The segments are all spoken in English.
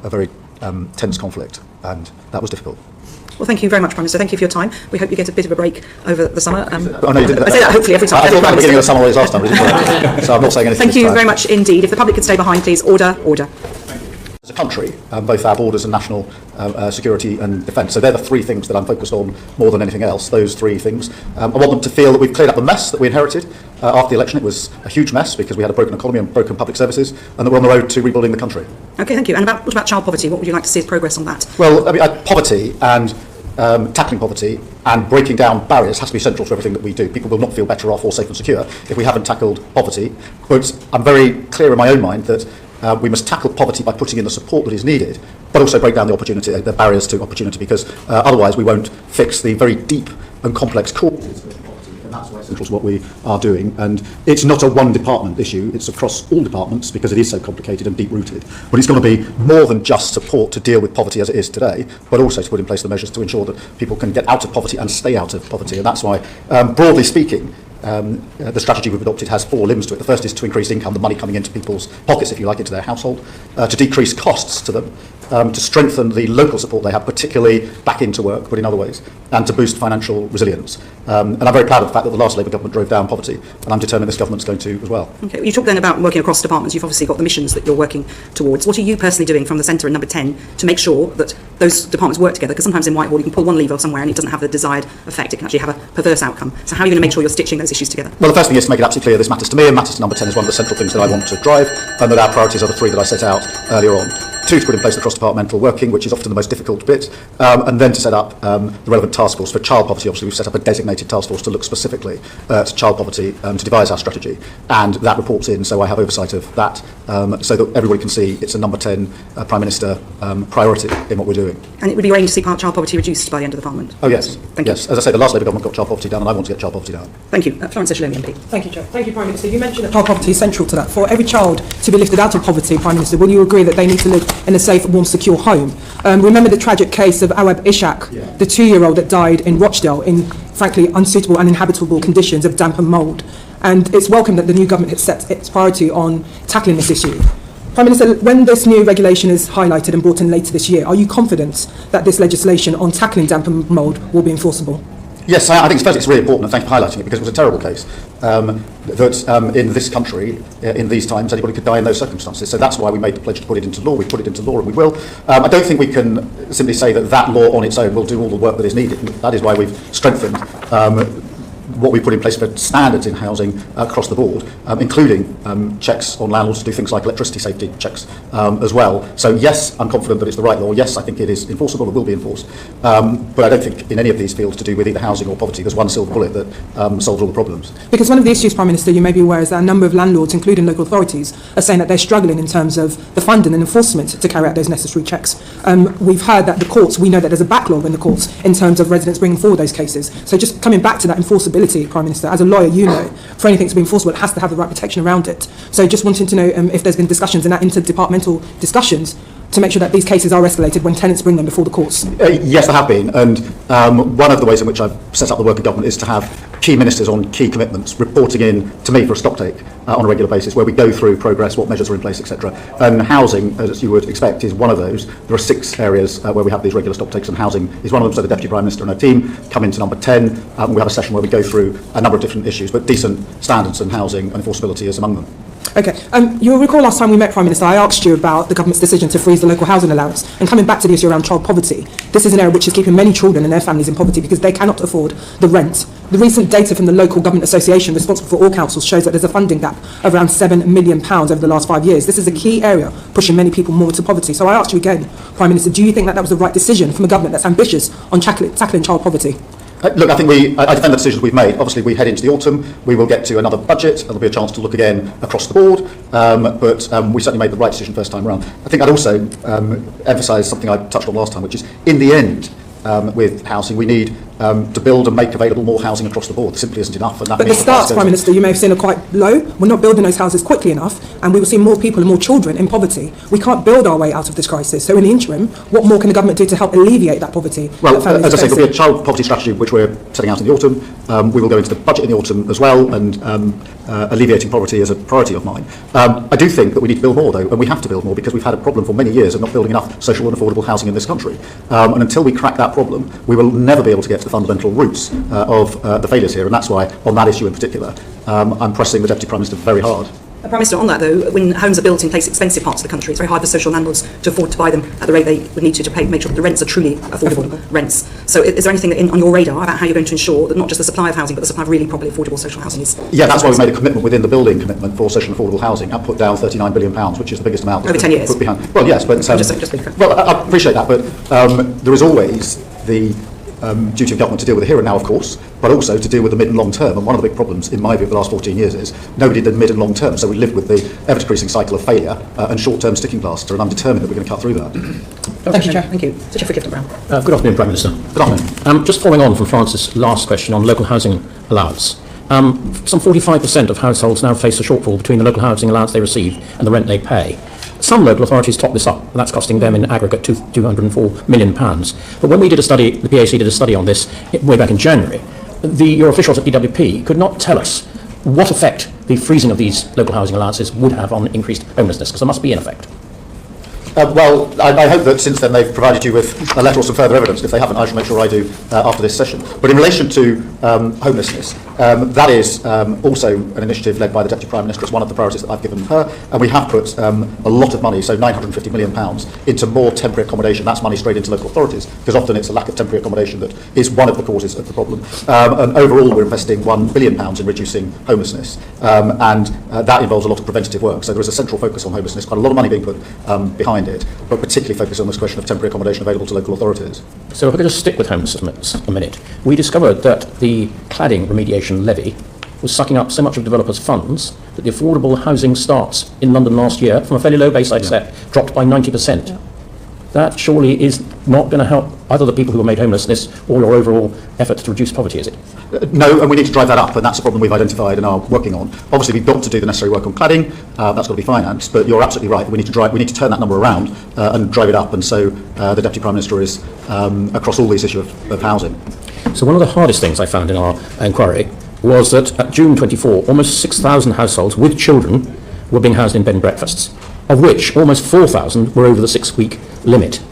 a very tense conflict, and that was difficult. Well, thank you very much, Prime Minister. Thank you for your time. We hope you get a bit of a break over the summer. Oh, no, you didn't. I say that hopefully every time. I thought that at the beginning of the summer holidays last time, we didn't. So I'm not saying anything. Thank you very much indeed. If the public could stay behind, please. Order. As a country, both our borders and national security and defence. So they're the three things that I'm focused on more than anything else, those three things. I want them to feel that we've cleared up the mess that we inherited. After the election, it was a huge mess because we had a broken economy and broken public services, and that we're on the road to rebuilding the country. Okay, thank you. And what about child poverty? What would you like to see as progress on that? Well, I mean, poverty and tackling poverty and breaking down barriers has to be central to everything that we do. People will not feel better off or safe and secure if we haven't tackled poverty. But I'm very clear in my own mind that we must tackle poverty by putting in the support that is needed, but also break down the barriers to opportunity, because otherwise we won't fix the very deep and complex causes of poverty, and that's why central to what we are doing. And it's not a one department issue, it's across all departments because it is so complicated and deep rooted. But it's going to be more than just support to deal with poverty as it is today, but also to put in place the measures to ensure that people can get out of poverty and stay out of poverty. And that's why, broadly speaking, the strategy we've adopted has four limbs to it. The first is to increase income, the money coming into people's pockets, if you like, into their household, to decrease costs to them, to strengthen the local support they have, particularly back into work, but in other ways, and to boost financial resilience. And I'm very proud of the fact that the last Labour government drove down poverty, and I'm determined this government's going to as well. Okay, you talked then about working across departments. You've obviously got the missions that you're working towards. What are you personally doing from the centre in number 10 to make sure that those departments work together? Because sometimes in Whitehall you can pull one lever somewhere and it doesn't have the desired effect. It can actually have a perverse outcome. So how are you going to make sure you're stitching those issues together? Well, the first thing is to make it absolutely clear this matters to me, and matters to number 10 is one of the central things that I want to drive, and that our priorities are the three that I set out earlier on. Two, to put in place the cross-departmental working, which is often the most difficult bit, and then to set up the relevant task force for child poverty. Obviously, we've set up a designated task force to look specifically to child poverty, to devise our strategy, and that reports in, so I have oversight of that, so that everybody can see it's a number 10 Prime Minister priority in what we're doing. And it would be your aim to see child poverty reduced by the end of the Parliament? Oh, yes. Thank you. Yes. As I say, the last Labour government got child poverty down, and I want to get child poverty down. Thank you. Florence Esheloni, MP. Thank you, Chair. Thank you, Prime Minister. You mentioned that child poverty is central to that. For every child to be lifted out of poverty, Prime Minister, will you agree that they need to live in a safe, warm, secure home? Remember the tragic case of Awab Ishaq, the 2-year-old that died in Rochdale in, frankly, unsuitable and uninhabitable conditions of damp and mould. And it's welcome that the new government has set its priority on tackling this issue. Prime Minister, when this new regulation is highlighted and brought in later this year, are you confident that this legislation on tackling damp and mould will be enforceable? Yes, I think it's really important, and thank you for highlighting it, because it was a terrible case, that in this country, in these times, anybody could die in those circumstances. So that's why we made the pledge to put it into law. We put it into law, and we will. I don't think we can simply say that that law on its own will do all the work that is needed. That is why we've strengthened what we put in place for standards in housing across the board, including checks on landlords to do things like electricity safety checks as well. So yes, I'm confident that it's the right law. Yes, I think it is enforceable, it will be enforced. But I don't think in any of these fields to do with either housing or poverty, there's one silver bullet that solves all the problems. Because one of the issues, Prime Minister, you may be aware is that a number of landlords, including local authorities, are saying that they're struggling in terms of the funding and enforcement to carry out those necessary checks. We've heard that the courts, we know that there's a backlog in the courts in terms of residents bringing forward those cases. So just coming back to that enforceability, Prime Minister, as a lawyer, you know, for anything to be enforceable, it has to have the right protection around it. So just wanting to know if there's been discussions in that interdepartmental discussions to make sure that these cases are escalated when tenants bring them before the courts. Yes, there have been, and one of the ways in which I've set up the work of government is to have key ministers on key commitments reporting in to me for a stocktake on a regular basis, where we go through progress, what measures are in place, etc. And housing, as you would expect, is one of those. There are 6 areas where we have these regular stocktakes, and housing is one of them. So the Deputy Prime Minister and her team come into number 10, and we have a session where we go through a number of different issues, but decent standards and housing and enforceability is among them. Okay. You'll recall last time we met, Prime Minister, I asked you about the government's decision to freeze the local housing allowance. And coming back to the issue around child poverty, this is an area which is keeping many children and their families in poverty because they cannot afford the rent. The recent data from the Local Government Association, responsible for all councils, shows that there's a funding gap of around £7 million over the last 5 years. This is a key area pushing many people more into poverty. So I asked you again, Prime Minister, do you think that was the right decision from a government that's ambitious on tackling child poverty? Look, I think I defend the decisions we've made. Obviously, we head into the autumn. We will get to another budget. There'll be a chance to look again across the board. But we certainly made the right decision first time around. I think I'd also emphasise something I touched on last time, which is, in the end, with housing. We need to build and make available more housing across the board. There simply isn't enough. And that But the means starts, Prime Minister, you may have seen are quite low. We're not building those houses quickly enough, and we will see more people and more children in poverty. We can't build our way out of this crisis. So in the interim, what more can the government do to help alleviate that poverty? Well, as I say, there'll be a child poverty strategy which we're setting out in the autumn. We will go into the budget in the autumn as well, and alleviating poverty is a priority of mine. I do think that we need to build more, though, and we have to build more because we've had a problem for many years of not building enough social and affordable housing in this country. And until we crack that problem, we will never be able to get to the fundamental roots of the failures here, and that's why, on that issue in particular, I'm pressing the Deputy Prime Minister very hard. Prime Minister, on that though, when homes are built in place expensive parts of the country, it's very hard for social landlords to afford to buy them at the rate they would need to pay, make sure that the rents are truly affordable rents. So is there anything on your radar about how you're going to ensure that not just the supply of housing, but the supply of really properly affordable social housing is... Yeah, that's why we made a commitment within the building commitment for social and affordable housing and put down £39 billion, which is the biggest amount. Over 10 years? Put behind. Well, yes, but... just be fair. Well, I appreciate that, but there is always the duty of government to deal with the here and now, of course, but also to deal with the mid and long term. And one of the big problems, in my view, of the last 14 years is nobody did mid and long term. So we lived with the ever-decreasing cycle of failure and short-term sticking plaster, and I'm determined that we're going to cut through that. Thank you, Chair. Thank you. Sir Geoffrey Clifton-Brown. Good afternoon, Prime Minister. Good afternoon. Just following on from Francis' last question on local housing allowance. Some 45% of households now face a shortfall between the local housing allowance they receive and the rent they pay. Some local authorities top this up, and that's costing them in aggregate £204 million. But when we did a study, the PAC did a study on this way back in January, your officials at DWP could not tell us what effect the freezing of these local housing allowances would have on increased homelessness, because there must be an effect. Well, I hope that since then they've provided you with a letter or some further evidence. If they haven't, I shall make sure I do after this session. But in relation to homelessness, that is also an initiative led by the Deputy Prime Minister. It's one of the priorities that I've given her, and we have put a lot of money, so £950 million, into more temporary accommodation. That's money straight into local authorities, because often it's a lack of temporary accommodation that is one of the causes of the problem. And overall, we're investing £1 billion in reducing homelessness, and that involves a lot of preventative work. So there is a central focus on homelessness, quite a lot of money being put behind it, but particularly focused on this question of temporary accommodation available to local authorities. So if I could just stick with homelessness a minute. We discovered that the cladding remediation levy was sucking up so much of developers' funds that the affordable housing starts in London last year, from a fairly low base, I'd say, dropped by 90%. Yeah. That surely is not going to help either the people who are made homelessness or your overall effort to reduce poverty, is it? No, and we need to drive that up, and that's a problem we've identified and are working on. Obviously, we've got to do the necessary work on cladding. That's got to be financed, but you're absolutely right. We need to turn that number around and drive it up, and so the Deputy Prime Minister is across all these issues of housing. So one of the hardest things I found in our inquiry was that at June 24, almost 6,000 households with children were being housed in bed and breakfasts, of which almost 4,000 were over the 6-week limit.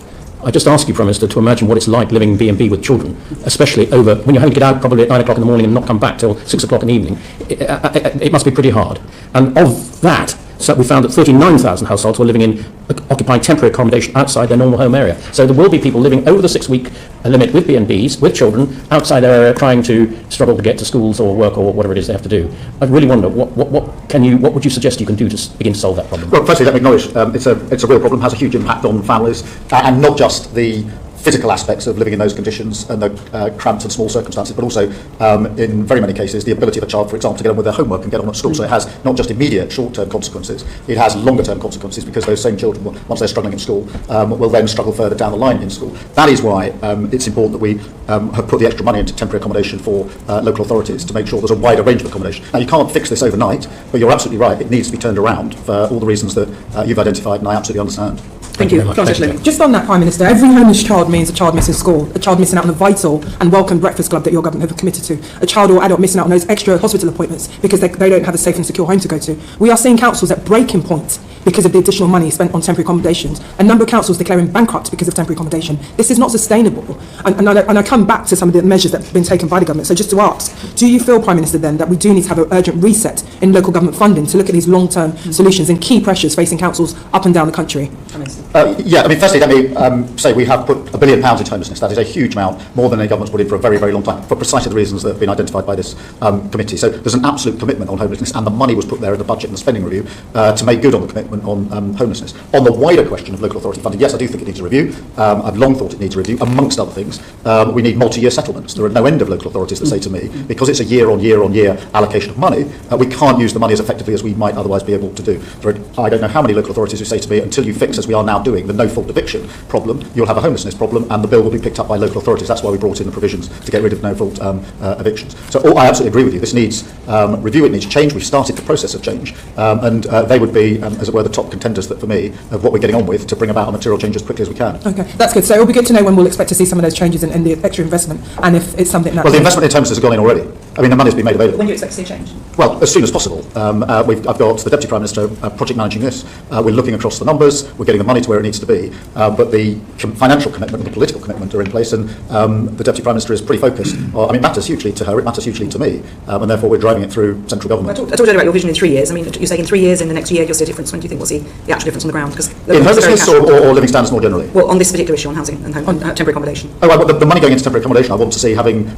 I just ask you, Prime Minister, to imagine what it's like living B&B with children, especially over when you're having to get out probably at 9 o'clock in the morning and not come back till 6 o'clock in the evening. It must be pretty hard. And of that, so we found that 39,000 households were living in occupying temporary accommodation outside their normal home area. So there will be people living over the 6-week limit with B&Bs, with children, outside their area, trying to struggle to get to schools or work or whatever it is they have to do. I really wonder, what would you suggest you can do to begin to solve that problem? Well, firstly, let me acknowledge it's a real problem, has a huge impact on families, and not just the physical aspects of living in those conditions and the cramped and small circumstances, but also in very many cases the ability of a child, for example, to get on with their homework and get on at school. So it has not just immediate short-term consequences, it has longer-term consequences, because those same children, once they're struggling in school, will then struggle further down the line in school. That is why it's important that we have put the extra money into temporary accommodation for local authorities to make sure there's a wider range of accommodation. Now, you can't fix this overnight, but you're absolutely right, it needs to be turned around for all the reasons that you've identified, and I absolutely understand. Thank you. Just on that, Prime Minister, every homeless child means a child missing school, a child missing out on the vital and welcome breakfast club that your government have committed to, a child or adult missing out on those extra hospital appointments because they don't have a safe and secure home to go to. We are seeing councils at breaking point because of the additional money spent on temporary accommodations. A number of councils declaring bankrupt because of temporary accommodation. This is not sustainable. And I come back to some of the measures that have been taken by the government. So just to ask, do you feel, Prime Minister, then, that we do need to have an urgent reset in local government funding to look at these long-term solutions and key pressures facing councils up and down the country? Firstly, let me say we have put £1 billion into homelessness. That is a huge amount, more than any government's put in for a very, very long time, for precisely the reasons that have been identified by this committee. So there's an absolute commitment on homelessness, and the money was put there in the budget and the spending review to make good on the commitment. commitment on homelessness. On the wider question of local authority funding, yes, I do think it needs a review. I've long thought it needs a review. Amongst other things, we need multi-year settlements. There are no end of local authorities that say to me, because it's a year-on-year allocation of money, we can't use the money as effectively as we might otherwise be able to do. I don't know how many local authorities who say to me, until you fix, as we are now doing, the no-fault eviction problem, you'll have a homelessness problem, and the bill will be picked up by local authorities. That's why we brought in the provisions to get rid of no-fault evictions. So I absolutely agree with you. This needs review, it needs change. We've started the process of change, and they would be, as it were, the top contenders for me of what we're getting on with to bring about a material change as quickly as we can. Okay, that's good. So it'll be good to know when we'll expect to see some of those changes and the extra investment, and if it's something that... Well, the investment in terms has gone in already. I mean, the money's been made available. When do you expect to see a change? Well, as soon as possible. I've got the Deputy Prime Minister project managing this. We're looking across the numbers. We're getting the money to where it needs to be. But the financial commitment and the political commitment are in place, and the Deputy Prime Minister is pretty focused. It matters hugely to her. It matters hugely to me, and therefore we're driving it through central government. I talked earlier about your vision in 3 years. I mean, you're saying in 3 years, in the next year, you'll see a difference. When do you think we'll see the actual difference on the ground? Because in homelessness or living standards more generally? Well, on this particular issue, on housing and temporary accommodation. Well, the money going into temporary accommodation, I want to see having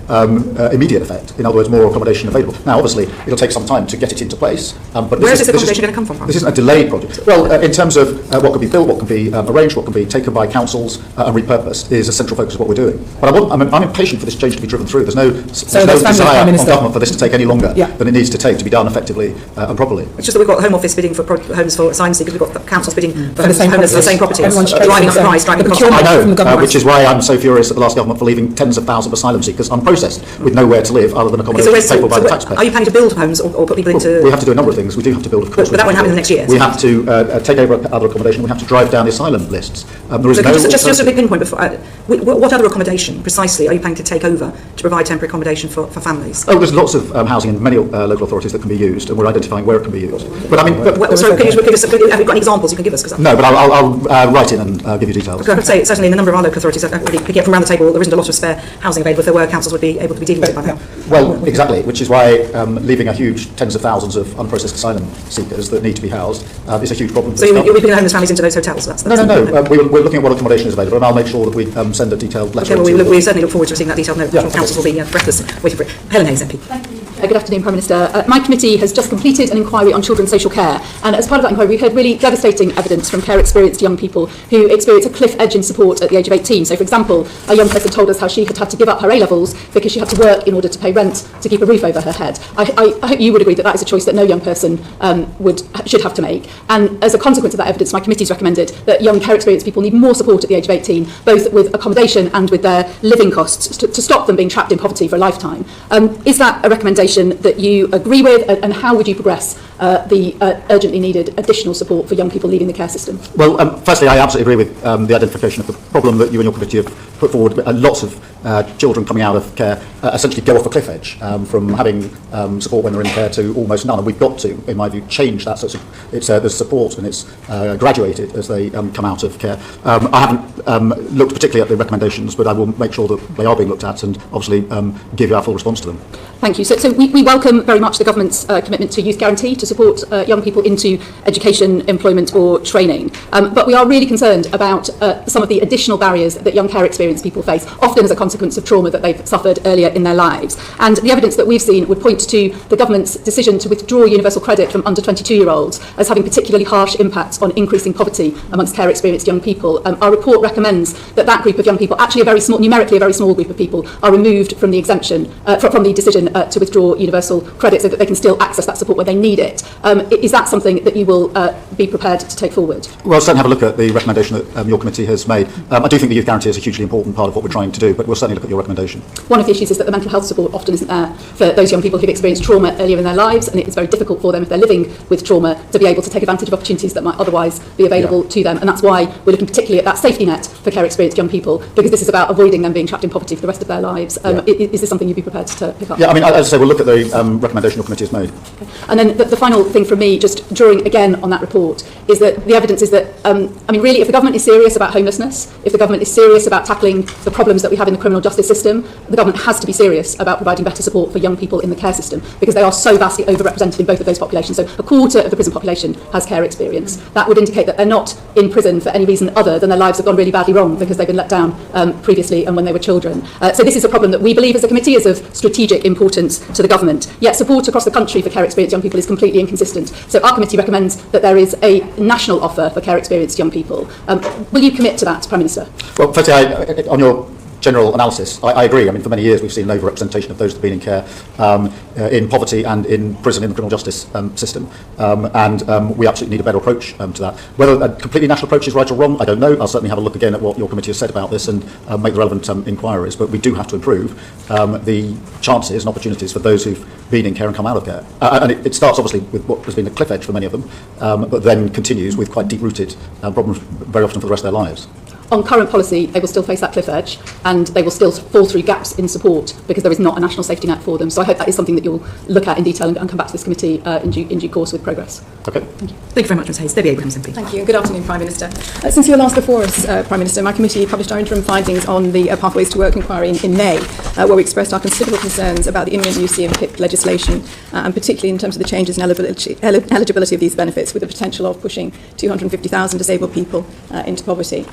immediate effect. In other words, more accommodation available. Now, obviously, it'll take some time to get it into place. But where is this accommodation going to come from? This isn't a delayed project. Well, in terms of what can be built, what can be arranged, what can be taken by councils and repurposed, is a central focus of what we're doing. But I'm impatient for this change to be driven through. There's no desire on government for this to take any longer than it needs to take to be done effectively and properly. It's just that we've got Home Office bidding for homes for asylum seekers, we've got the councils bidding for the same properties, Everyone's driving up the price, driving the cost up. I know, which is why I'm so furious at the last government for leaving tens of thousands of asylum seekers unprocessed with nowhere to live other than accommodation paid for by the taxpayer. Are you planning to build homes or put people into... We have to do a number of things. We do have to build, of course. But that won't happen in the next year. We have to take over other accommodation. We have to drive down the asylum lists. There is just a big pinpoint before. What other accommodation precisely are you planning to take over to provide temporary accommodation for families? Oh, there's lots of housing in many local authorities that can be used, and we're identifying where it can be used. But I mean, have you got any examples you can give us? No, but I'll write in and give you details. I would say certainly in a number of our local authorities, picking up from around the table, there isn't a lot of spare housing available. If there were, councils would be able to be dealing with it by now. Well, exactly, which is why leaving a huge tens of thousands of unprocessed asylum seekers that need to be housed is a huge problem. So you'll be putting homeless families into those hotels? No. We're looking at what accommodation is available, and I'll make sure that we send a detailed letter. Okay, well, we certainly look forward to receiving that detailed note. Councils will be breathless waiting for it. Helen Hayes, MP. Thank you. Good afternoon, Prime Minister. My committee has just completed an inquiry on children's social care, and as part of that inquiry we heard really devastating evidence from care-experienced young people who experience a cliff edge in support at the age of 18. So, for example, a young person told us how she had to give up her A-levels because she had to work in order to pay rent to keep a roof over her head. I hope you would agree that that is a choice that no young person should have to make. And as a consequence of that evidence, my committee's recommended that young care-experienced people need more support at the age of 18, both with accommodation and with their living costs, to stop them being trapped in poverty for a lifetime. Is that a recommendation that you agree with, and how would you progress the urgently needed additional support for young people leaving the care system? Well, firstly, I absolutely agree with the identification of the problem that you and your committee have put forward. Lots of children coming out of care essentially go off a cliff edge from having support when they're in care to almost none. And we've got to, in my view, change that. So there's support and it's graduated as they come out of care. I haven't looked particularly at the recommendations, but I will make sure that they are being looked at and obviously give you our full response to them. Thank you. So we welcome very much the government's commitment to Youth Guarantee to support young people into education, employment or training. But we are really concerned about some of the additional barriers that young care experienced people face, often as a consequence of trauma that they've suffered earlier in their lives. And the evidence that we've seen would point to the government's decision to withdraw universal credit from under 22-year-olds as having particularly harsh impacts on increasing poverty amongst care experienced young people. Our report recommends that group of young people, actually numerically a very small group of people, are removed from the exemption, from the decision to withdraw universal credit so that they can still access that support when they need it. Is that something that you will be prepared to take forward? Well, certainly have a look at the recommendation that your committee has made. I do think the Youth Guarantee is a hugely important part of what we're trying to do, but we'll certainly look at your recommendation. One of the issues is that the mental health support often isn't there for those young people who've experienced trauma earlier in their lives, and it's very difficult for them, if they're living with trauma, to be able to take advantage of opportunities that might otherwise be available to them. And that's why we're looking particularly at that safety net for care experienced young people, because this is about avoiding them being trapped in poverty for the rest of their lives. Is this something you'd be prepared to pick up? Yeah, I mean, as I say, we'll look at the recommendation your committee has made. Okay. And then the final thing from me, just drawing again on that report, is that the evidence is that, really, if the government is serious about homelessness, if the government is serious about tackling the problems that we have in the criminal justice system, the government has to be serious about providing better support for young people in the care system, because they are so vastly overrepresented in both of those populations. So a quarter of the prison population has care experience. That would indicate that they're not in prison for any reason other than their lives have gone really badly wrong because they've been let down previously and when they were children. So this is a problem that we believe as a committee is of strategic importance to the government. Yet support across the country for care experienced young people is completely completely inconsistent. So our committee recommends that there is a national offer for care experienced young people. Will you commit to that, Prime Minister? Well, firstly, on your general analysis, I agree. I mean, for many years we've seen an overrepresentation of those that have been in care in poverty and in prison, in the criminal justice system. We absolutely need a better approach to that. Whether a completely national approach is right or wrong, I don't know. I'll certainly have a look again at what your committee has said about this and make the relevant inquiries. But we do have to improve the chances and opportunities for those who've been in care and come out of care. And it starts obviously with what has been a cliff edge for many of them, but then continues with quite deep-rooted problems very often for the rest of their lives. On current policy, they will still face that cliff edge and they will still fall through gaps in support because there is not a national safety net for them. So I hope that is something that you'll look at in detail and come back to this committee in due course with progress. Okay. Thank you very much, Ms Hayes. Debbie Abrahams, MP. Thank you. Good afternoon, Prime Minister. Since you were last before us, Prime Minister, my committee published our interim findings on the Pathways to Work inquiry in May, where we expressed our considerable concerns about the imminent UC and PIP legislation, and particularly in terms of the changes in eligibility of these benefits, with the potential of pushing 250,000 disabled people into poverty.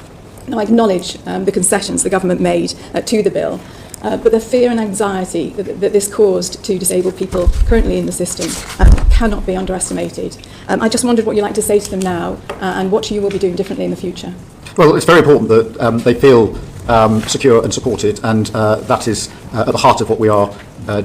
Now, I acknowledge the concessions the government made to the bill, but the fear and anxiety that this caused to disabled people currently in the system cannot be underestimated. I just wondered what you'd like to say to them now and what you will be doing differently in the future. Well, it's very important that they feel secure and supported, and that is at the heart of what we are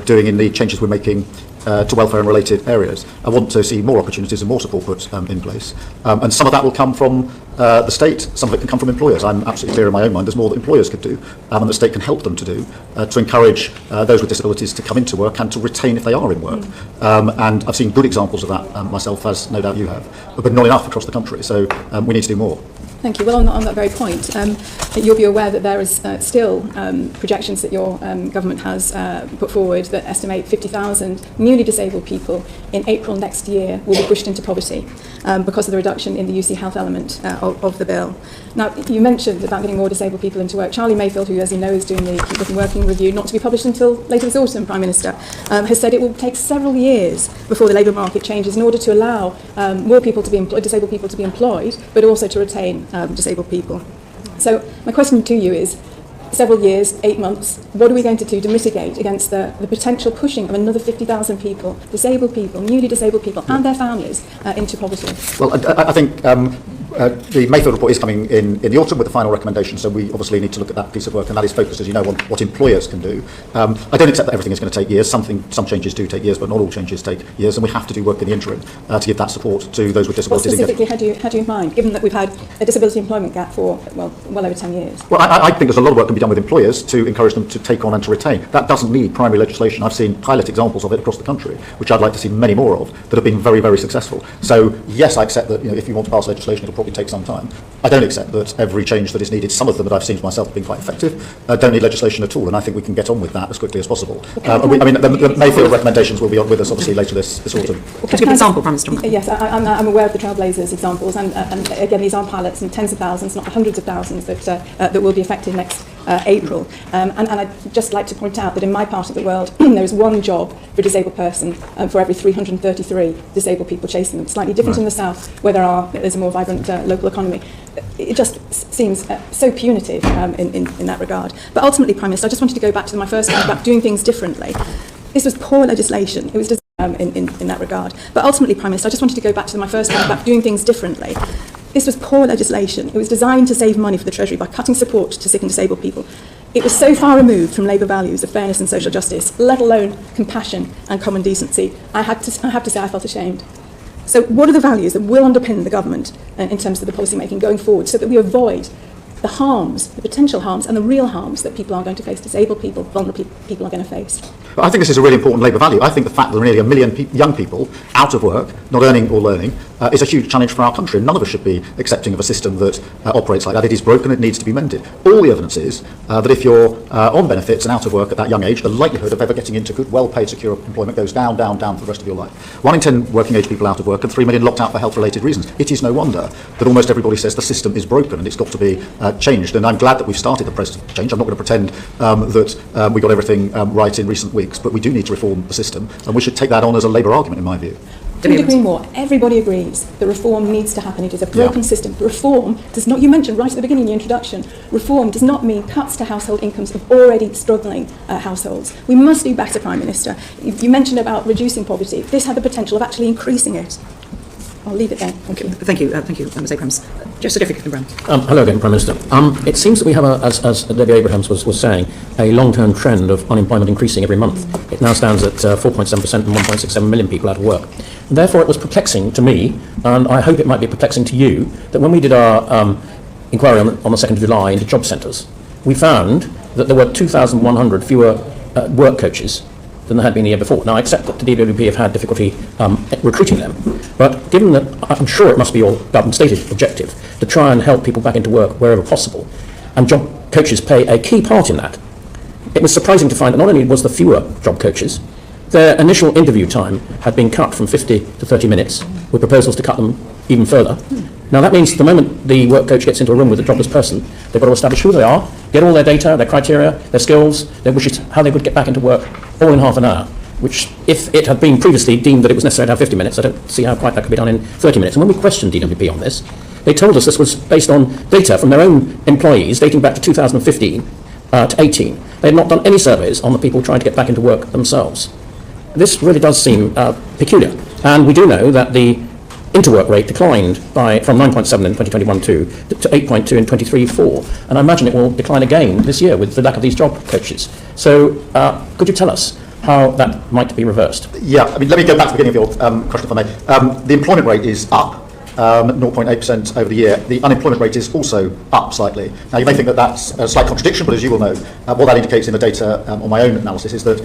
doing in the changes we're making to welfare and related areas. I want to see more opportunities and more support put in place. And some of that will come from the state, some of it can come from employers. I'm absolutely clear in my own mind there's more that employers could do and the state can help them to do to encourage those with disabilities to come into work and to retain if they are in work. And I've seen good examples of that myself, as no doubt you have, but not enough across the country. So we need to do more. Thank you. Well, on that very point, you'll be aware that there is still projections that your government has put forward that estimate 50,000 newly disabled people in April next year will be pushed into poverty because of the reduction in the UC health element of the bill. Now, you mentioned about getting more disabled people into work. Charlie Mayfield, who, as you know, is doing the Keep Looking Working review, not to be published until later this autumn, Prime Minister, has said it will take several years before the labour market changes in order to allow more people to be disabled people to be employed, but also to retain disabled people. So my question to you is, several years, 8 months, what are we going to do to mitigate against the potential pushing of another 50,000 people, disabled people, newly disabled people and their families into poverty? Well, I think the Mayfield report is coming in the autumn with the final recommendation, so we obviously need to look at that piece of work, and that is focused, as you know, on what employers can do. I don't accept that everything is going to take years. Some changes do take years, but not all changes take years, and we have to do work in the interim to give that support to those with disabilities. What specifically had you in mind, given that we've had a disability employment gap for, well over 10 years? Well, I think there's a lot of work can be done with employers to encourage them to take on and to retain. That doesn't need primary legislation. I've seen pilot examples of it across the country, which I'd like to see many more of, that have been very, very successful. So, yes, I accept that if you want to pass legislation, it'll probably take some time. I don't accept that every change that is needed, some of them that I've seen myself have been quite effective, don't need legislation at all, and I think we can get on with that as quickly as possible. The Mayfield recommendations will be on with us, obviously, later this autumn. Could you give an example, Prime Minister? Yes, I'm aware of the Trailblazers examples, and again, these are pilots in tens of thousands, not hundreds of thousands, that will be affected next April. And I'd just like to point out that in my part of the world, there is one job for a disabled person for every 333 disabled people chasing them. Slightly different in the south, where there's a more vibrant local economy. It just seems so punitive in that regard. But ultimately, Prime Minister, I just wanted to go back to my first point about doing things differently. This was poor legislation. It was in that regard. But ultimately, Prime Minister, I just wanted to go back to my first point about doing things differently. This was poor legislation. It was designed to save money for the Treasury by cutting support to sick and disabled people. It was so far removed from Labour values of fairness and social justice, let alone compassion and common decency. I have to say I felt ashamed. So what are the values that will underpin the government in terms of the policy making going forward, so that we avoid the harms, the potential harms and the real harms that people are going to face, disabled people, vulnerable people are going to face? But I think this is a really important Labour value. I think the fact that there are nearly 1 million young people out of work, not earning or learning, is a huge challenge for our country. None of us should be accepting of a system that operates like that. It is broken, it needs to be mended. All the evidence is that if you're on benefits and out of work at that young age, the likelihood of ever getting into good, well-paid, secure employment goes down, down, down for the rest of your life. 1 in 10 working-age people out of work and 3 million locked out for health-related reasons. It is no wonder that almost everybody says the system is broken and it's got to be changed. And I'm glad that we've started the process of change. I'm not going to pretend that we got everything right in recent weeks, but we do need to reform the system, and we should take that on as a Labour argument, in my view. Couldn't agree more. Everybody agrees that reform needs to happen. It is a broken system. Reform does not, you mentioned right at the beginning in the introduction, reform does not mean cuts to household incomes of already struggling households. We must do better, Prime Minister. You mentioned about reducing poverty. This had the potential of actually increasing it. I'll leave it there. Thank you. Thank you, Ms Abrahams. Just Certificate from Brown. Hello again, Prime Minister. It seems that we have, as Debbie Abrahams was saying, a long-term trend of unemployment increasing every month. It now stands at 4.7% and 1.67 million people out of work. And therefore, it was perplexing to me, and I hope it might be perplexing to you, that when we did our inquiry on the 2nd of July into job centres, we found that there were 2,100 fewer work coaches than there had been the year before. Now, I accept that the DWP have had difficulty recruiting them, but given that I'm sure it must be your government-stated objective to try and help people back into work wherever possible, and job coaches play a key part in that, it was surprising to find that not only was there fewer job coaches, their initial interview time had been cut from 50 to 30 minutes, with proposals to cut them even further. Now, that means the moment the work coach gets into a room with a jobless person, they've got to establish who they are, get all their data, their criteria, their skills, their wishes, how they would get back into work, all in half an hour, which, if it had been previously deemed that it was necessary to have 50 minutes, I don't see how quite that could be done in 30 minutes. And when we questioned DWP on this, they told us this was based on data from their own employees dating back to 2015 to 18. They had not done any surveys on the people trying to get back into work themselves. This really does seem peculiar. And we do know that the interwork rate declined from 9.7 in 2021 to 8.2 in 23-4, and I imagine it will decline again this year with the lack of these job coaches. So could you tell us how that might be reversed? Yeah, I mean, let me go back to the beginning of your question, if I may. The employment rate is up 0.8% over the year. The unemployment rate is also up slightly. Now, you may think that that's a slight contradiction, but as you will know, what that indicates in the data on my own analysis is that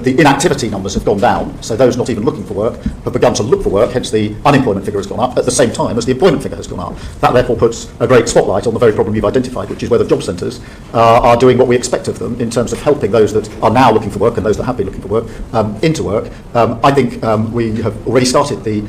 the inactivity numbers have gone down, so those not even looking for work have begun to look for work, hence the unemployment figure has gone up at the same time as the employment figure has gone up. That therefore puts a great spotlight on the very problem you've identified, which is whether job centres are doing what we expect of them in terms of helping those that are now looking for work and those that have been looking for work into work. I think we have already started the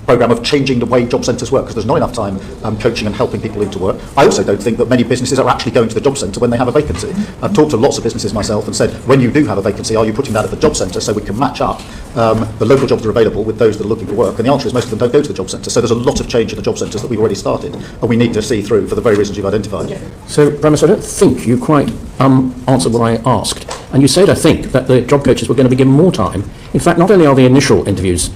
programme of changing the way job centres work, because there's not enough time coaching and helping people into work. I also don't think that many businesses are actually going to the job centre when they have a vacancy. I've talked to lots of businesses myself and said, when you do have a vacancy, are you putting that at the job centre so we can match up the local jobs that are available with those that are looking for work? And the answer is most of them don't go to the job centre. So there's a lot of change in the job centres that we've already started, and we need to see through for the very reasons you've identified. So, Prime Minister, I don't think you quite answered what I asked. And you said, I think, that the job coaches were going to be given more time. In fact, not only are the initial interviews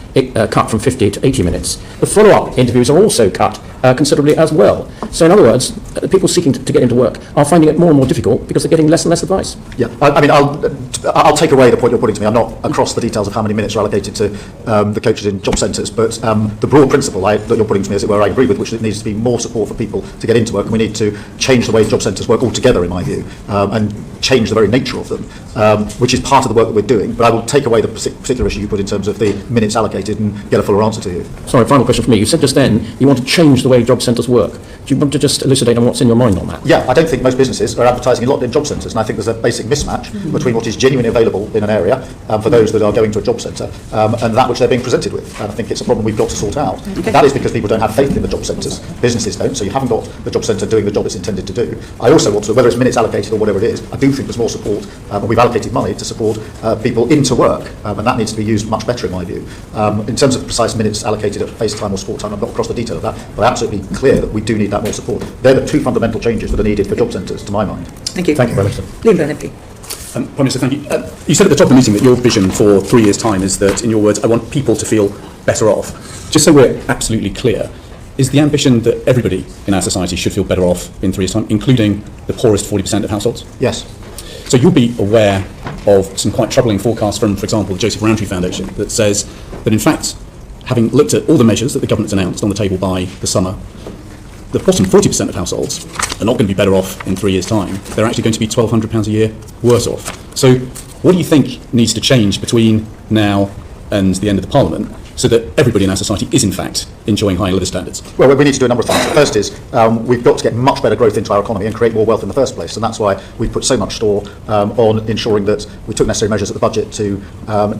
cut from 50 to 80 minutes, the follow-up interviews are also cut considerably as well. So, in other words, people seeking to get into work are finding it more and more difficult because they're getting less and less advice. Yeah, I mean, I'll take away the point you're putting to me. I'm not across the details of how many minutes are allocated to the coaches in job centres, but the broad principle that you're putting to me, as it were, I agree with, which needs to be more support for people to get into work, and we need to change the way job centres work altogether, in my view, and change the very nature of them, which is part of the work that we're doing. But I will take away the particular issue you put in terms of the minutes allocated and get a fuller answer to you. Sorry, final question for me. You said just then you want to change the way job centres work. Do you want to just elucidate on what's in your mind on that? Yeah, I don't think most businesses are advertising a lot in job centres, and I think there's a basic mismatch between what is genuinely available in an area for those that are going to a job centre and that which they're being presented with. And I think it's a problem we've got to sort out. Okay. That is because people don't have faith in the job centres. Businesses don't, so you haven't got the job centre doing the job it's intended to do. I also want to, whether it's minutes allocated or whatever it is, I do think there's more support, and we've allocated money to support people into work, and that needs to be used much better in my view. In terms of precise minutes allocated at face time or sport time, I'm not across the detail of that, but I'm absolutely clear that we do need that more support. They're the two fundamental changes that are needed for job centres, to my mind. Thank you. Thank you, Prime Minister. Liam Byrne, MP. Prime Minister, thank you. You said at the top of the meeting that your vision for 3 years' time is that, in your words, I want people to feel better off. Just so we're absolutely clear, is the ambition that everybody in our society should feel better off in 3 years' time, including the poorest 40% of households? Yes. So you'll be aware of some quite troubling forecasts from, for example, the Joseph Rowntree Foundation that says that, in fact, having looked at all the measures that the government's announced on the table by the summer, the bottom 40% of households are not going to be better off in 3 years' time. They're actually going to be £1,200 a year worse off. So what do you think needs to change between now and the end of the Parliament so that everybody in our society is, in fact, enjoying higher living standards? Well, we need to do a number of things. The first is we've got to get much better growth into our economy and create more wealth in the first place, and that's why we put so much store on ensuring that we took necessary measures at the budget to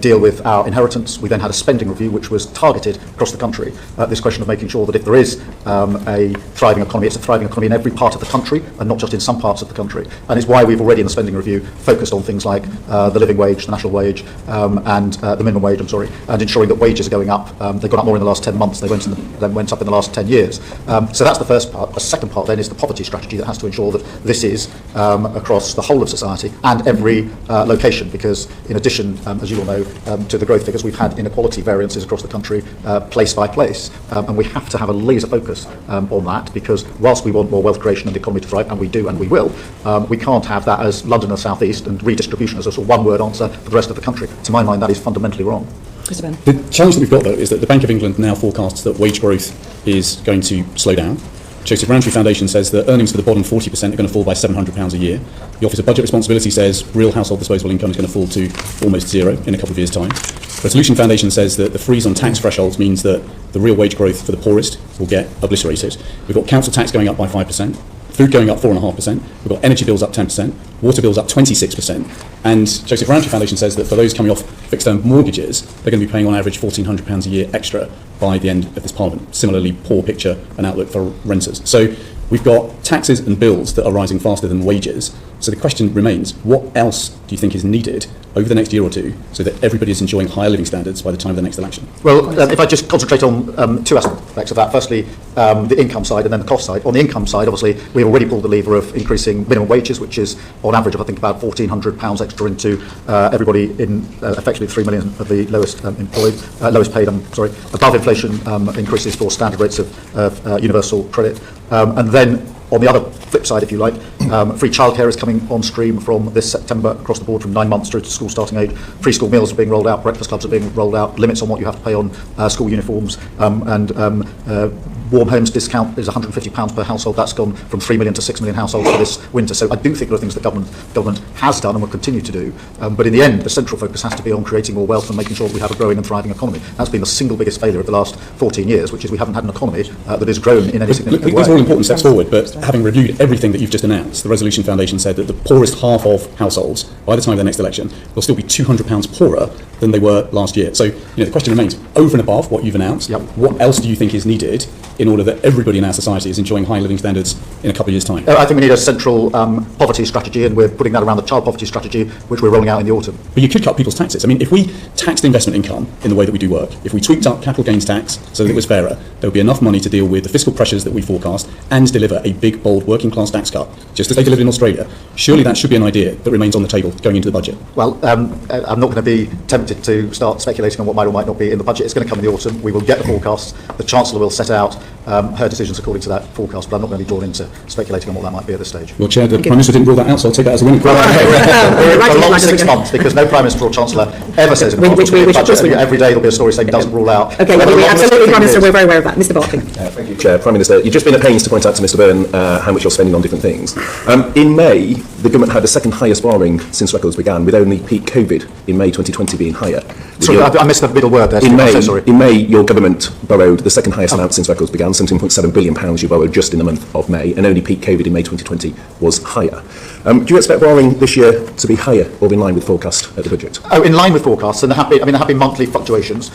deal with our inheritance. We then had a spending review which was targeted across the country. This question of making sure that if there is a thriving economy, it's a thriving economy in every part of the country and not just in some parts of the country. And it's why we've already in the spending review focused on things like the living wage, the national wage, and the minimum wage, and ensuring that wages are going up. They've gone up more in the last 10 months. They went up in the last 10 years. So that's the first part. The second part then is the poverty strategy that has to ensure that this is across the whole of society and every location, because in addition, as you all know, to the growth figures, we've had inequality variances across the country place by place, and we have to have a laser focus on that, because whilst we want more wealth creation and the economy to thrive, and we do and we will, we can't have that as London and the South East and redistribution as a sort of one-word answer for the rest of the country. To my mind, that is fundamentally wrong. Mr. Ben. The challenge that we've got, though, is that the Bank of England now forecasts that wage growth is going to slow down. Joseph Rowntree Foundation says that earnings for the bottom 40% are going to fall by £700 a year. The Office of Budget Responsibility says real household disposable income is going to fall to almost zero in a couple of years' time. Resolution Foundation says that the freeze on tax thresholds means that the real wage growth for the poorest will get obliterated. We've got council tax going up by 5%. Food going up 4.5%, we've got energy bills up 10%, water bills up 26%, and Joseph Rowntree Foundation says that for those coming off fixed-term mortgages, they're going to be paying on average £1,400 a year extra by the end of this Parliament. Similarly, poor picture and outlook for renters. So we've got taxes and bills that are rising faster than wages. So the question remains, what else do you think is needed over the next year or two so that everybody is enjoying higher living standards by the time of the next election? Well, if I just concentrate on two aspects of that. Firstly, the income side and then the cost side. On the income side, obviously, we've already pulled the lever of increasing minimum wages, which is on average, I think, about £1,400 extra into everybody in effectively 3 million of the lowest paid, above inflation increases for standard rates of universal credit. And then on the other flip side, if you like, free childcare is coming on stream from this September across the board from 9 months through to school starting age. Free school meals are being rolled out, breakfast clubs are being rolled out, limits on what you have to pay on school uniforms, and warm homes discount is £150 per household. That's gone from 3 million to 6 million households for this winter. So I do think there are things that government has done and will continue to do. But in the end, the central focus has to be on creating more wealth and making sure that we have a growing and thriving economy. That's been the single biggest failure of the last 14 years, which is we haven't had an economy that has grown in any significant way. These are all important steps forward, but having reviewed everything that you've just announced, the Resolution Foundation said that the poorest half of households, by the time of the next election, will still be £200 poorer than they were last year. So the question remains, over and above what you've announced, what else do you think is needed in order that everybody in our society is enjoying high living standards in a couple of years' time? I think we need a central poverty strategy, and we're putting that around the child poverty strategy, which we're rolling out in the autumn. But you could cut people's taxes. I mean, if we taxed investment income in the way that we do work, if we tweaked up capital gains tax so that it was fairer, there would be enough money to deal with the fiscal pressures that we forecast and deliver a big, bold working class tax cut, just as they delivered in Australia. Surely that should be an idea that remains on the table going into the budget. Well, I'm not going to be tempted to start speculating on what might or might not be in the budget. It's going to come in the autumn. We will get the forecasts. The Chancellor will set out her decisions according to that forecast, but I'm not going to be drawn into speculating on what that might be at this stage. Well, Chair, the Prime Minister didn't rule that out, so I'll take that as a win. Well, for a long 6 months, because no Prime Minister or Chancellor ever says in the budget. Every day there'll be a story saying doesn't rule out. Okay, well, absolutely, Prime Minister, we're very aware of that. Mr. Barclay. Thank you, Chair. Prime Minister, you've just been at pains to point out to Mr Byrne how much you're spending on different things. In May, the government had the second highest borrowing since records began, with only peak COVID in May 2020 being higher. Sorry, I missed the middle word there. In May, your government borrowed the second highest amount since records began, £17.7 billion you borrowed just in the month of May, and only peak COVID in May 2020 was higher. Do you expect borrowing this year to be higher or in line with forecast at the budget? Oh, in line with forecasts, and there have been monthly fluctuations,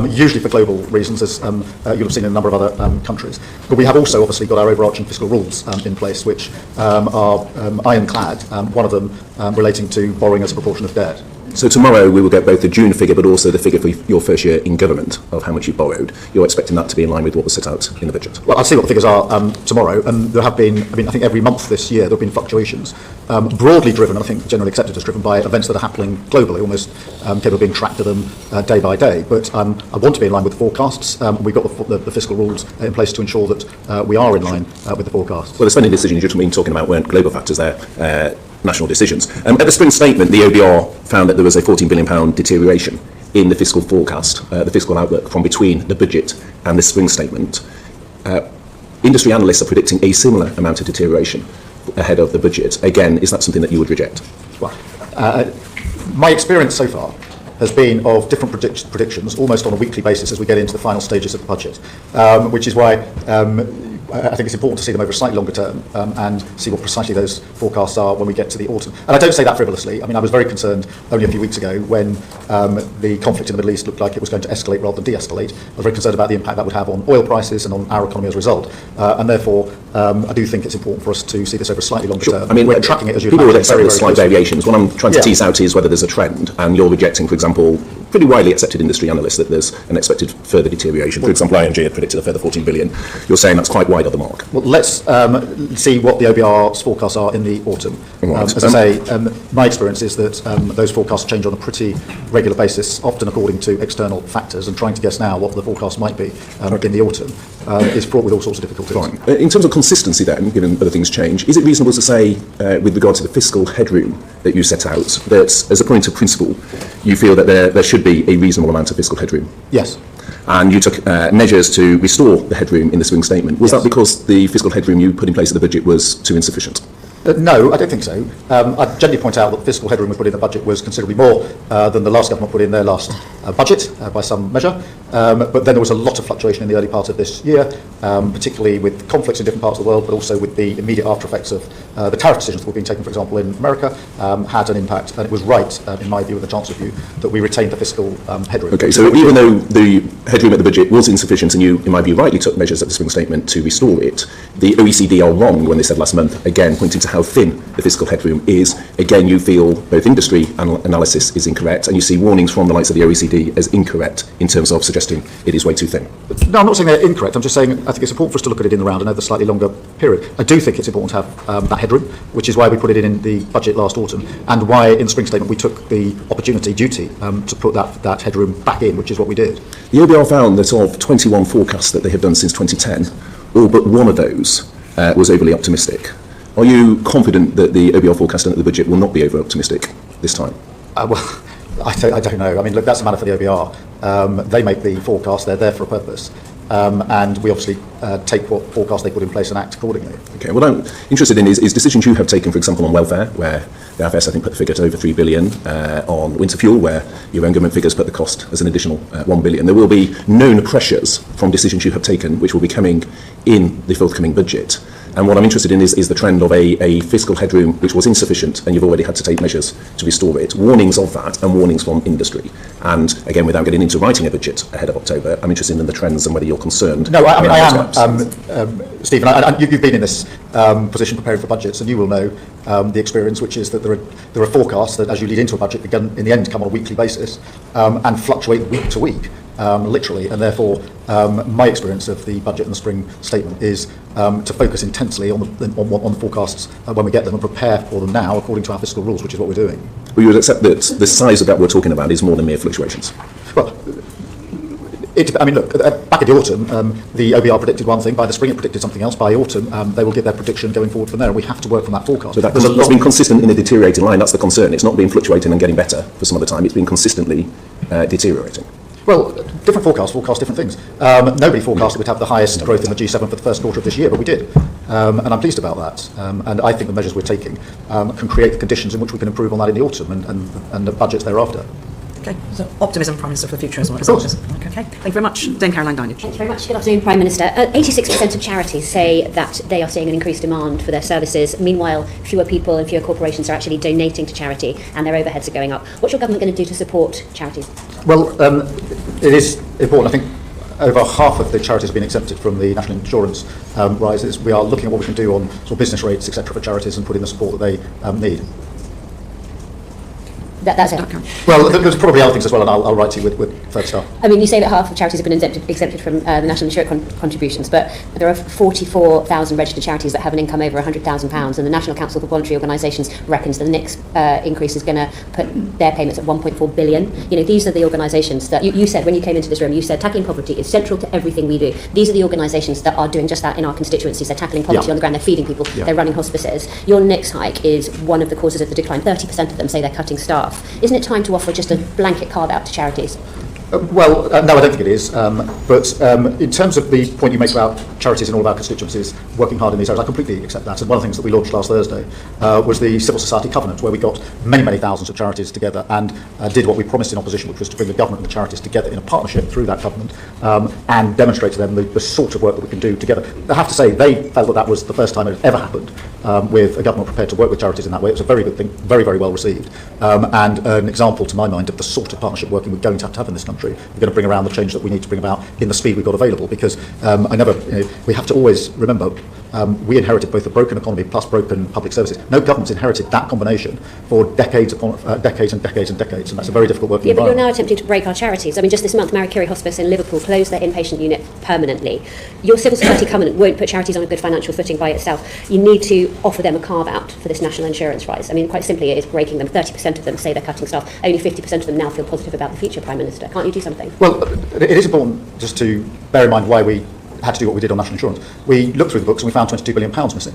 usually for global reasons, as you'll have seen in a number of other countries. But we have also obviously got our overarching fiscal rules in place, which are ironclad, one of them relating to borrowing as a proportion of debt. So tomorrow we will get both the June figure but also the figure for your first year in government of how much you borrowed. You're expecting that to be in line with what was set out in the budget? Well, I'll see what the figures are tomorrow, and there have been, I think every month this year there have been fluctuations, broadly driven, and I think generally accepted as driven by events that are happening globally, almost people being tracked to them day by day. But I want to be in line with the forecasts. We've got the fiscal rules in place to ensure that we are in line with the forecasts. Well, the spending decisions you've been talking about weren't global factors, they're national decisions. At the spring statement, the OBR found that there was a £14 billion deterioration in the fiscal forecast, the fiscal outlook from between the budget and the spring statement. Industry analysts are predicting a similar amount of deterioration ahead of the budget. Again, is that something that you would reject? Well, my experience so far has been of different predictions, almost on a weekly basis as we get into the final stages of the budget, which is why I think it's important to see them over a slightly longer term and see what precisely those forecasts are when we get to the autumn. And I don't say that frivolously. I mean, I was very concerned only a few weeks ago when the conflict in the Middle East looked like it was going to escalate rather than de-escalate. I was very concerned about the impact that would have on oil prices and on our economy as a result. And therefore, I do think it's important for us to see this over a slightly longer term. I mean, we're tracking it as you people would imagine, accept very, with very slight closely. variations. What I'm trying to tease out is whether there's a trend, and you're rejecting, for example, pretty widely accepted industry analysts that there's an expected further deterioration. For example, ING had predicted a further 14 billion. You're saying that's quite wide of the mark. Well, let's see what the OBR's forecasts are in the autumn. Right. As I say, my experience is that those forecasts change on a pretty regular basis, often according to external factors, and trying to guess now what the forecast might be in the autumn is fraught with all sorts of difficulties. Fine. In terms of consistency then, given other things change, is it reasonable to say, with regard to the fiscal headroom that you set out, that as a point of principle, you feel that there should be a reasonable amount of fiscal headroom? Yes. And you took measures to restore the headroom in the swing statement. Was Yes. that because the fiscal headroom you put in place in the budget was too insufficient? No, I don't think so. I generally point out that the fiscal headroom we put in the budget was considerably more than the last government put in their last budget, by some measure. But then there was a lot of fluctuation in the early part of this year, particularly with conflicts in different parts of the world, but also with the immediate after effects of the tariff decisions that were being taken, for example, in America, had an impact. And it was right, in my view, and the Chancellor's view, that we retained the fiscal headroom. Okay, so even though the headroom at the budget was insufficient and you, in my view, rightly took measures at the swing statement to restore it, the OECD are wrong when they said last month, again, pointing to how thin the fiscal headroom is. Again, you feel both industry analysis is incorrect, and you see warnings from the likes of the OECD as incorrect in terms of suggesting it is way too thin. No, I'm not saying they're incorrect. I'm just saying I think it's important for us to look at it in the round and over the slightly longer period. I do think it's important to have that headroom, which is why we put it in the budget last autumn, and why in the spring statement we took the duty, to put that headroom back in, which is what we did. The OBR found that of 21 forecasts that they have done since 2010, all but one of those was overly optimistic. Are you confident that the OBR forecast under the budget will not be over-optimistic this time? Well, I don't know. I mean, look, that's a matter for the OBR. They make the forecast. They're there for a purpose. And we obviously take what forecast they put in place and act accordingly. Okay, what I'm interested in is decisions you have taken, for example, on welfare, where the IFS, I think, put the figure to over 3 billion, on winter fuel, where your own government figures put the cost as an additional 1 billion. There will be known pressures from decisions you have taken, which will be coming in the forthcoming budget. And what I'm interested in is the trend of a fiscal headroom which was insufficient, and you've already had to take measures to restore it. Warnings of that and warnings from industry. And again, without getting into writing a budget ahead of October, I'm interested in the trends and whether you're concerned. No, I mean, I around those am, Stephen. You've been in this position preparing for budgets, and you will know the experience, which is that there are forecasts that, as you lead into a budget, in the end come on a weekly basis and fluctuate week to week. Literally, and therefore my experience of the budget and the spring statement is to focus intensely on the forecasts when we get them and prepare for them now according to our fiscal rules, which is what we're doing. Well, you would accept that the size of that we're talking about is more than mere fluctuations? Well, I mean, look, back in the autumn, the OBR predicted one thing. By the spring, it predicted something else. By autumn, they will give their prediction going forward from there, and we have to work from that forecast. So that's been consistent in a deteriorating line. That's the concern. It's not been fluctuating and getting better for some other time. It's been consistently deteriorating. Well, different forecasts forecast different things. Nobody forecast that we'd have the highest growth in the G7 for the first quarter of this year, but we did. And I'm pleased about that. And I think the measures we're taking can create the conditions in which we can improve on that in the autumn and the budgets thereafter. Okay, so optimism, Prime Minister, for the future as well. Of course. Okay, thank you very much. Dame Caroline Dinage. Thank you very much. Good afternoon, Prime Minister. 86% of charities say that they are seeing an increased demand for their services. Meanwhile, fewer people and fewer corporations are actually donating to charity, and their overheads are going up. What's your government going to do to support charities? Well, it is important. I think over half of the charities have been exempted from the national insurance rises. We are looking at what we can do on sort of business rates, etc., for charities and put in the support that they need. That's it. Well, there's probably other things as well, and I'll write to you with further stuff. I mean, you say that half of charities have been exempted from the national insurance contributions, but there are 44,000 registered charities that have an income over £100,000, and the National Council for Voluntary Organisations reckons the next increase is going to put their payments at 1.4 billion. You know, these are the organisations that you said when you came into this room. You said tackling poverty is central to everything we do. These are the organisations that are doing just that in our constituencies. They're tackling poverty on the ground. They're feeding people. They're running hospices. Your next hike is one of the causes of the decline. 30% of them say they're cutting staff. Isn't it time to offer just a blanket carve-out to charities? No, I don't think it is. But in terms of the point you make about charities in all of our constituencies working hard in these areas, I completely accept that. And one of the things that we launched last Thursday was the Civil Society Covenant, where we got many, many thousands of charities together and did what we promised in opposition, which was to bring the government and the charities together in a partnership through that covenant and demonstrate to them the sort of work that we can do together. I have to say, they felt that that was the first time it had ever happened with a government prepared to work with charities in that way. It was a very good thing, very, very well received, and an example, to my mind, of the sort of partnership working we're going to have in this country. We're going to bring around the change that we need to bring about in the speed we've got available, because we have to always remember we inherited both a broken economy plus broken public services. No government's inherited that combination for decades upon decades and decades and decades, and that's a very difficult working environment. But you're now attempting to break our charities. I mean, just this month, Marie Curie Hospice in Liverpool closed their inpatient unit permanently. Your civil society covenant won't put charities on a good financial footing by itself. You need to offer them a carve-out for this national insurance rise. I mean, quite simply, it is breaking them. 30% of them say they're cutting staff. Only 50% of them now feel positive about the future Prime Minister. Can't you do something? Well, it is important just to bear in mind why we had to do what we did on national insurance. We looked through the books and we found £22 billion missing.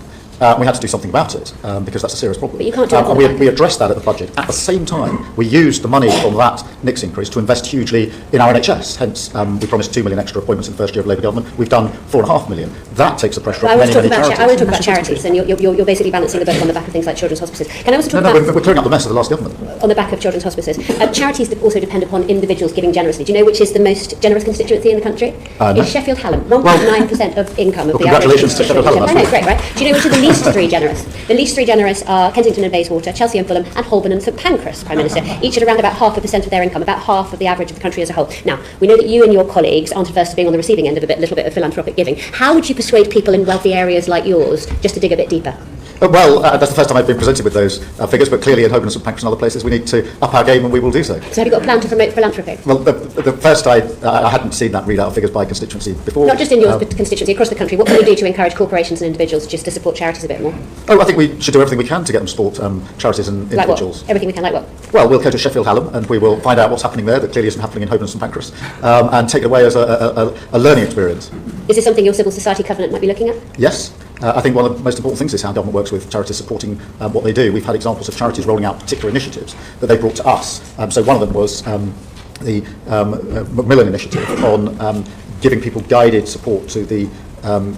We had to do something about it because that's a serious problem. But you can't do it and we addressed that at the budget. At the same time, we used the money from that NICS increase to invest hugely in our NHS. Hence, we promised 2 million extra appointments in the first year of Labour government. We've done 4.5 million. That takes the pressure off many charities. I want to talk about charities, and you're basically balancing the book on the back of things like children's hospices. Can I also talk about... we're clearing up the mess of the last government. On the back of children's hospices. Charities that also depend upon individuals giving generously. Do you know which is the most generous constituency in the country? No. It's Sheffield Hallam. 1.9% of income of the average... Congratulations to Sheffield Hallam. I know, great, right? Do you know which are the least three generous? The least three generous are Kensington and Bayswater, Chelsea and Fulham, and Holborn and St Pancras, Prime Minister, each at around about 0.5% of their income, about half of the average of the country as a whole. Now, we know that you and your colleagues aren't averse to being on the receiving end of a little bit of philanthropic giving. How would you persuade people in wealthy areas like yours just to dig a bit deeper? That's the first time I've been presented with those figures, but clearly in Holborn and St Pancras and other places we need to up our game, and we will do so. So have you got a plan to promote philanthropy? Well, the first I hadn't seen that readout of figures by constituency before. Not just in your constituency, across the country. What can we do to encourage corporations and individuals just to support charities a bit more? I think we should do everything we can to get them to support charities and individuals. Like what? Everything we can, like what? Well, we'll go to Sheffield Hallam and we will find out what's happening there that clearly isn't happening in Holborn and St Pancras, and take it away as a learning experience. Is this something your civil society covenant might be looking at? Yes. I think one of the most important things is how government works with charities supporting what they do. We've had examples of charities rolling out particular initiatives that they brought to us. So one of them was the Macmillan initiative on giving people guided support to the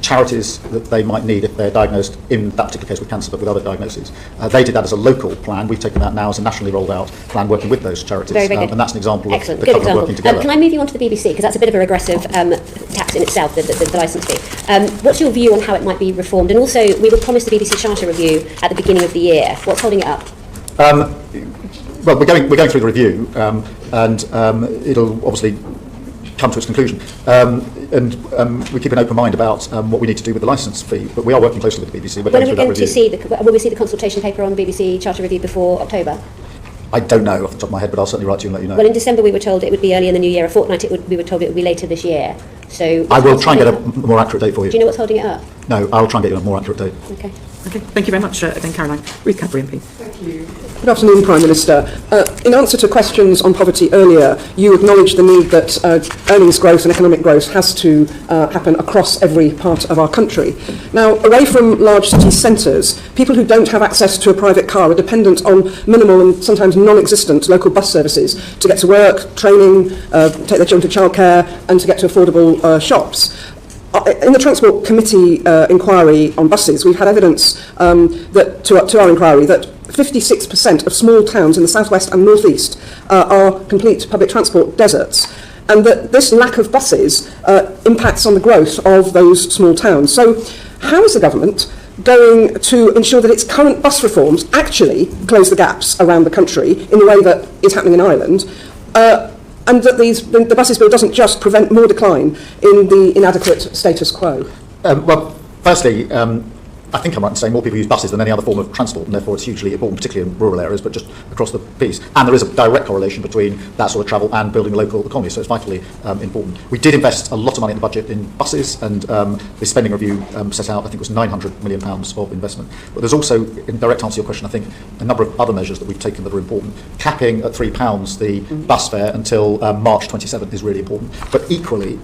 charities that they might need if they're diagnosed, in that particular case with cancer, but with other diagnoses. They did that as a local plan. We've taken that now as a nationally rolled out plan working with those charities. Very, very good. And that's an example Excellent. of the government working together. Can I move you on to the BBC? Because that's a bit of a regressive tax in itself, the licence fee. What's your view on how it might be reformed? And also, we were promised the BBC Charter review at the beginning of the year. What's holding it up? Well, we're going through the review, and it'll obviously come to its conclusion. We keep an open mind about what we need to do with the licence fee, but we are working closely with the BBC. When are we going to see will we see the consultation paper on the BBC Charter review before October? I don't know off the top of my head, but I'll certainly write to you and let you know. Well, in December we were told it would be early in the new year. A fortnight we were told it would be later this year. So I will try and get a more accurate date for you. Do you know what's holding it up? No, I'll try and get you a more accurate date. Okay. Okay, thank you very much, then Caroline. Ruth Cadbury MP. Thank you. Good afternoon, Prime Minister. In answer to questions on poverty earlier, you acknowledged the need that earnings growth and economic growth has to happen across every part of our country. Now, away from large city centres, people who don't have access to a private car are dependent on minimal and sometimes non-existent local bus services to get to work, training, take their children to childcare, and to get to affordable shops. In the Transport Committee inquiry on buses, we've had evidence that to our inquiry that 56% of small towns in the southwest and northeast are complete public transport deserts, and that this lack of buses impacts on the growth of those small towns. So how is the government going to ensure that its current bus reforms actually close the gaps around the country in the way that is happening in Ireland, and that the buses bill doesn't just prevent more decline in the inadequate status quo? Well, firstly, I think I'm right in saying more people use buses than any other form of transport, and therefore it's hugely important, particularly in rural areas, but just across the piece. And there is a direct correlation between that sort of travel and building a local economy, so it's vitally important. We did invest a lot of money in the budget in buses, and the spending review set out, I think it was £900 million of investment. But there's also, in direct answer to your question, I think a number of other measures that we've taken that are important. Capping at £3 the bus fare until March 27 is really important. But equally,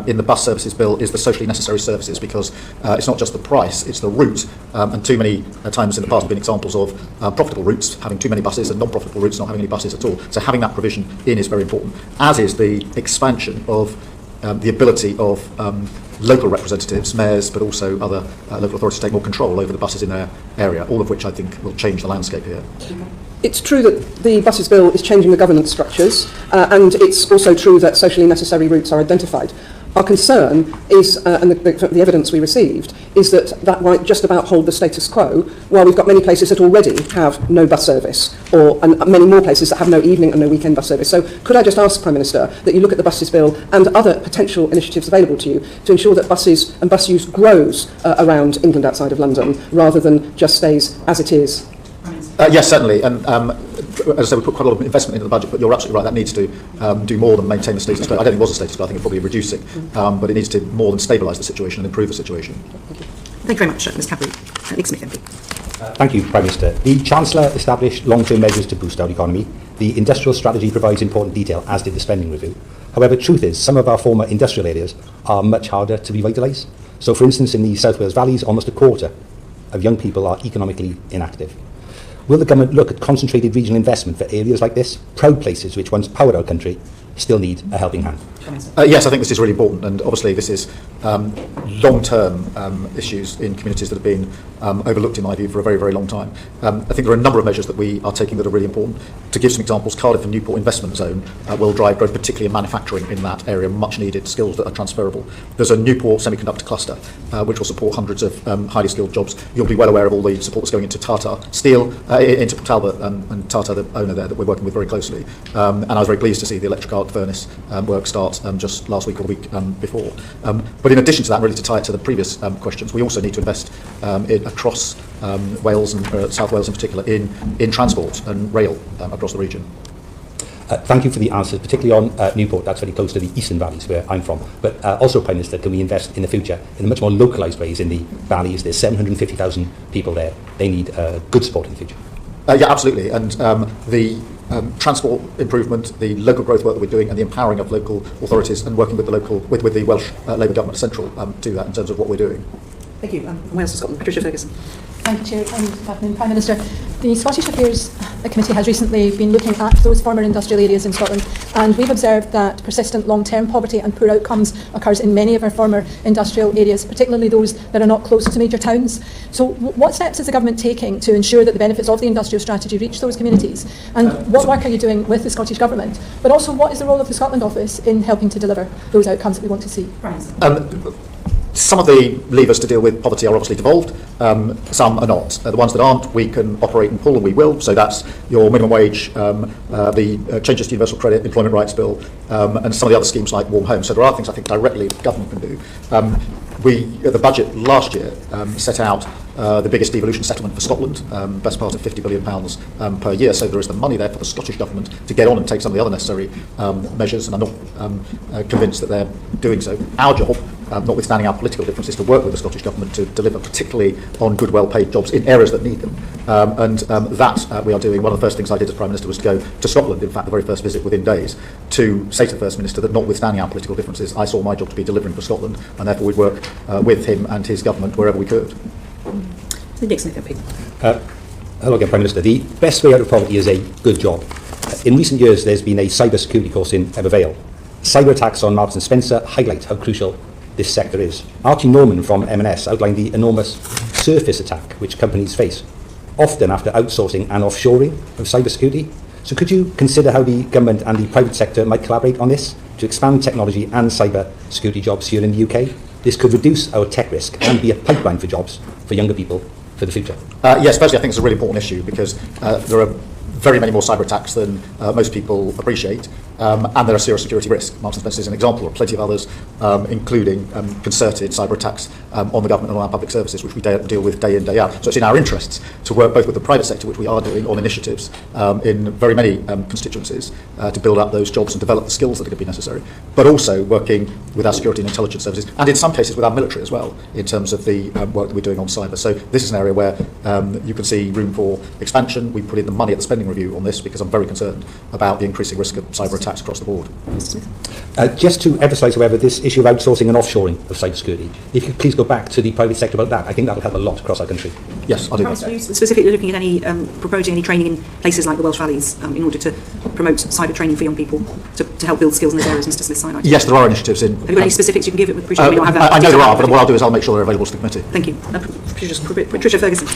in the bus services bill is the socially necessary services, because it's not just the price, it's the route. And too many times in the past have been examples of profitable routes having too many buses and non-profitable routes not having any buses at all. So having that provision in is very important, as is the expansion of the ability of local representatives, mayors, but also other local authorities to take more control over the buses in their area, all of which I think will change the landscape here. It's true that the buses bill is changing the governance structures, and it's also true that socially necessary routes are identified. Our concern is, and the evidence we received, is that might just about hold the status quo, while we've got many places that already have no bus service, and many more places that have no evening and no weekend bus service. So could I just ask, Prime Minister, that you look at the buses bill and other potential initiatives available to you to ensure that buses and bus use grows around England outside of London, rather than just stays as it is? Yes, certainly. And as I said, we put quite a lot of investment into the budget, but you're absolutely right, that needs to do more than maintain the status quo. I don't think it was a status quo, I think it's probably reducing, but it needs to more than stabilise the situation and improve the situation. Thank you very much, Ms Cadbury. Nick Smith, MP. Thank you, Prime Minister. The Chancellor established long-term measures to boost our economy. The industrial strategy provides important detail, as did the spending review. However, truth is, some of our former industrial areas are much harder to revitalise. So, for instance, in the South Wales valleys, almost a quarter of young people are economically inactive. Will the government look at concentrated regional investment for areas like this, proud places which once powered our country, still need a helping hand? Yes, I think this is really important, and obviously this is long-term issues in communities that have been overlooked, in my view, for a very, very long time. I think there are a number of measures that we are taking that are really important. To give some examples, Cardiff and Newport Investment Zone will drive growth, particularly in manufacturing in that area, much-needed skills that are transferable. There's a Newport semiconductor cluster, which will support hundreds of highly skilled jobs. You'll be well aware of all the support that's going into Tata Steel, into Talbot and Tata, the owner there, that we're working with very closely. And I was very pleased to see the electric arc furnace work start just last week or the week before. But in addition to that, really to tie it to the previous questions, we also need to invest across Wales and South Wales in particular in transport and rail across the region. Thank you for the answers, particularly on Newport. That's very close to the eastern valleys where I'm from. But also, Prime Minister, can we invest in the future in much more localised ways in the valleys? There's 750,000 people there. They need good support in the future. Yeah, absolutely. And the transport improvement, the local growth work that we're doing, and the empowering of local authorities and working with the Welsh Labour government central to that in terms of what we're doing. Thank you. From Wales to Scotland, Patricia Ferguson. Thank you, Chair. Good afternoon, Prime Minister. The Scottish Affairs Committee has recently been looking at those former industrial areas in Scotland, and we've observed that persistent long-term poverty and poor outcomes occurs in many of our former industrial areas, particularly those that are not close to major towns. So what steps is the government taking to ensure that the benefits of the industrial strategy reach those communities? And what work are you doing with the Scottish Government? But also, what is the role of the Scotland Office in helping to deliver those outcomes that we want to see? Some of the levers to deal with poverty are obviously devolved, some are not. The ones that aren't, we can operate and pull, and we will. So that's your minimum wage, the changes to Universal Credit, Employment Rights Bill, and some of the other schemes like Warm Homes. So there are things I think directly the government can do. The budget last year set out the biggest devolution settlement for Scotland, best part of £50 billion per year. So there is the money there for the Scottish Government to get on and take some of the other necessary measures, and I'm not convinced that they're doing so. Our job, notwithstanding our political differences, to work with the Scottish Government to deliver, particularly on good, well-paid jobs in areas that need them. That we are doing. One of the first things I did as Prime Minister was to go to Scotland, in fact, the very first visit within days, to say to the First Minister that notwithstanding our political differences, I saw my job to be delivering for Scotland, and therefore we'd work with him and his government wherever we could. Nick Smith, MP. Hello again, Prime Minister. The best way out of poverty is a good job. In recent years, there's been a cyber security course in Ebervale. Cyber attacks on Marks and Spencer highlight how crucial this sector is. Archie Norman from M&S outlined the enormous surface attack which companies face, often after outsourcing and offshoring of cybersecurity. So could you consider how the government and the private sector might collaborate on this to expand technology and cyber security jobs here in the UK? This could reduce our tech risk and be a pipeline for jobs for younger people for the future. Yes, firstly, I think it's a really important issue because there are very many more cyber attacks than most people appreciate, and there are serious security risks. Marks and Spencer is an example, or plenty of others, including concerted cyber attacks on the government and on our public services, which we deal with day in, day out. So it's in our interests to work both with the private sector, which we are doing on initiatives in very many constituencies, to build up those jobs and develop the skills that are going to be necessary, but also working with our security and intelligence services, and in some cases with our military as well, in terms of the work that we're doing on cyber. So this is an area where you can see room for expansion. We put in the money at the spending review review on this because I'm very concerned about the increasing risk of cyber attacks across the board. Just to emphasise, however, this issue of outsourcing and offshoring of cybersecurity, if you could please go back to the private sector about that, I think that will help a lot across our country. Yes, I'll do Perhaps that. are you specifically looking at any, proposing any training in places like the Welsh Valleys in order to promote cyber training for young people to help build skills in those areas, Mr Smith highlighted? Yes, there are initiatives in... Have you got any specifics you can give? Appreciate we don't have that. I know there are, but what I'll do is I'll make sure they're available to the committee. Thank you. Patricia Ferguson.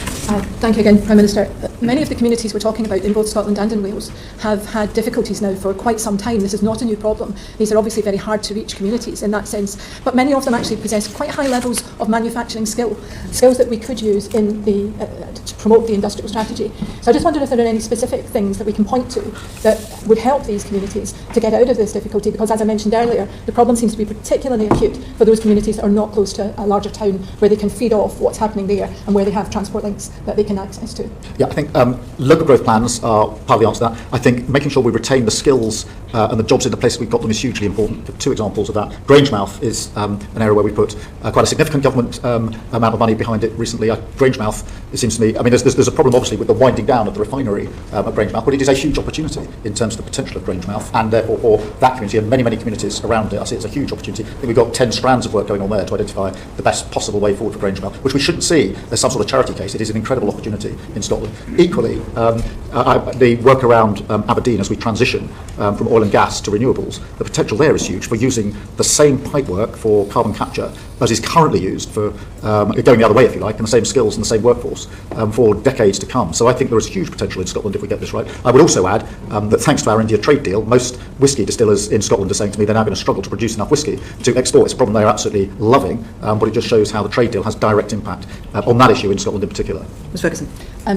Thank you again, Prime Minister. Many of the communities we're talking about in both Scotland and in Wales have had difficulties now for quite some time. This is not a new problem. These are obviously very hard to reach communities in that sense, but many of them actually possess quite high levels of manufacturing skills that we could use in the to promote the industrial strategy. So I just wondered if there are any specific things that we can point to that would help these communities to get out of this difficulty, because as I mentioned earlier, the problem seems to be particularly acute for those communities that are not close to a larger town where they can feed off what's happening there and where they have transport links that they can access to. Yeah, I think local growth plans are part of the answer to that. I think making sure we retain the skills and the jobs in the places we've got them is hugely important. Two examples of that. Grangemouth is an area where we put quite a significant government amount of money behind it recently. Grangemouth, it seems to me, I mean, there's a problem obviously with the winding down of the refinery at Grangemouth, but it is a huge opportunity in terms of the potential of Grangemouth, and therefore for that community and many, many communities around it. I see it's a huge opportunity. I think we've got 10 strands of work going on there to identify the best possible way forward for Grangemouth, which we shouldn't see as some sort of charity case. It is an incredible opportunity in Scotland. Equally, the work around Aberdeen as we transition from oil and gas to renewables, the potential there is huge for using the same pipework for carbon capture as is currently used for going the other way, if you like, and the same skills and the same workforce for decades to come. So I think there is huge potential in Scotland if we get this right. I would also add that thanks to our India trade deal, most whisky distillers in Scotland are saying to me they're now going to struggle to produce enough whisky to export. It's a problem they're absolutely loving, but it just shows how the trade deal has direct impact on that issue in Scotland in particular. Ms Ferguson.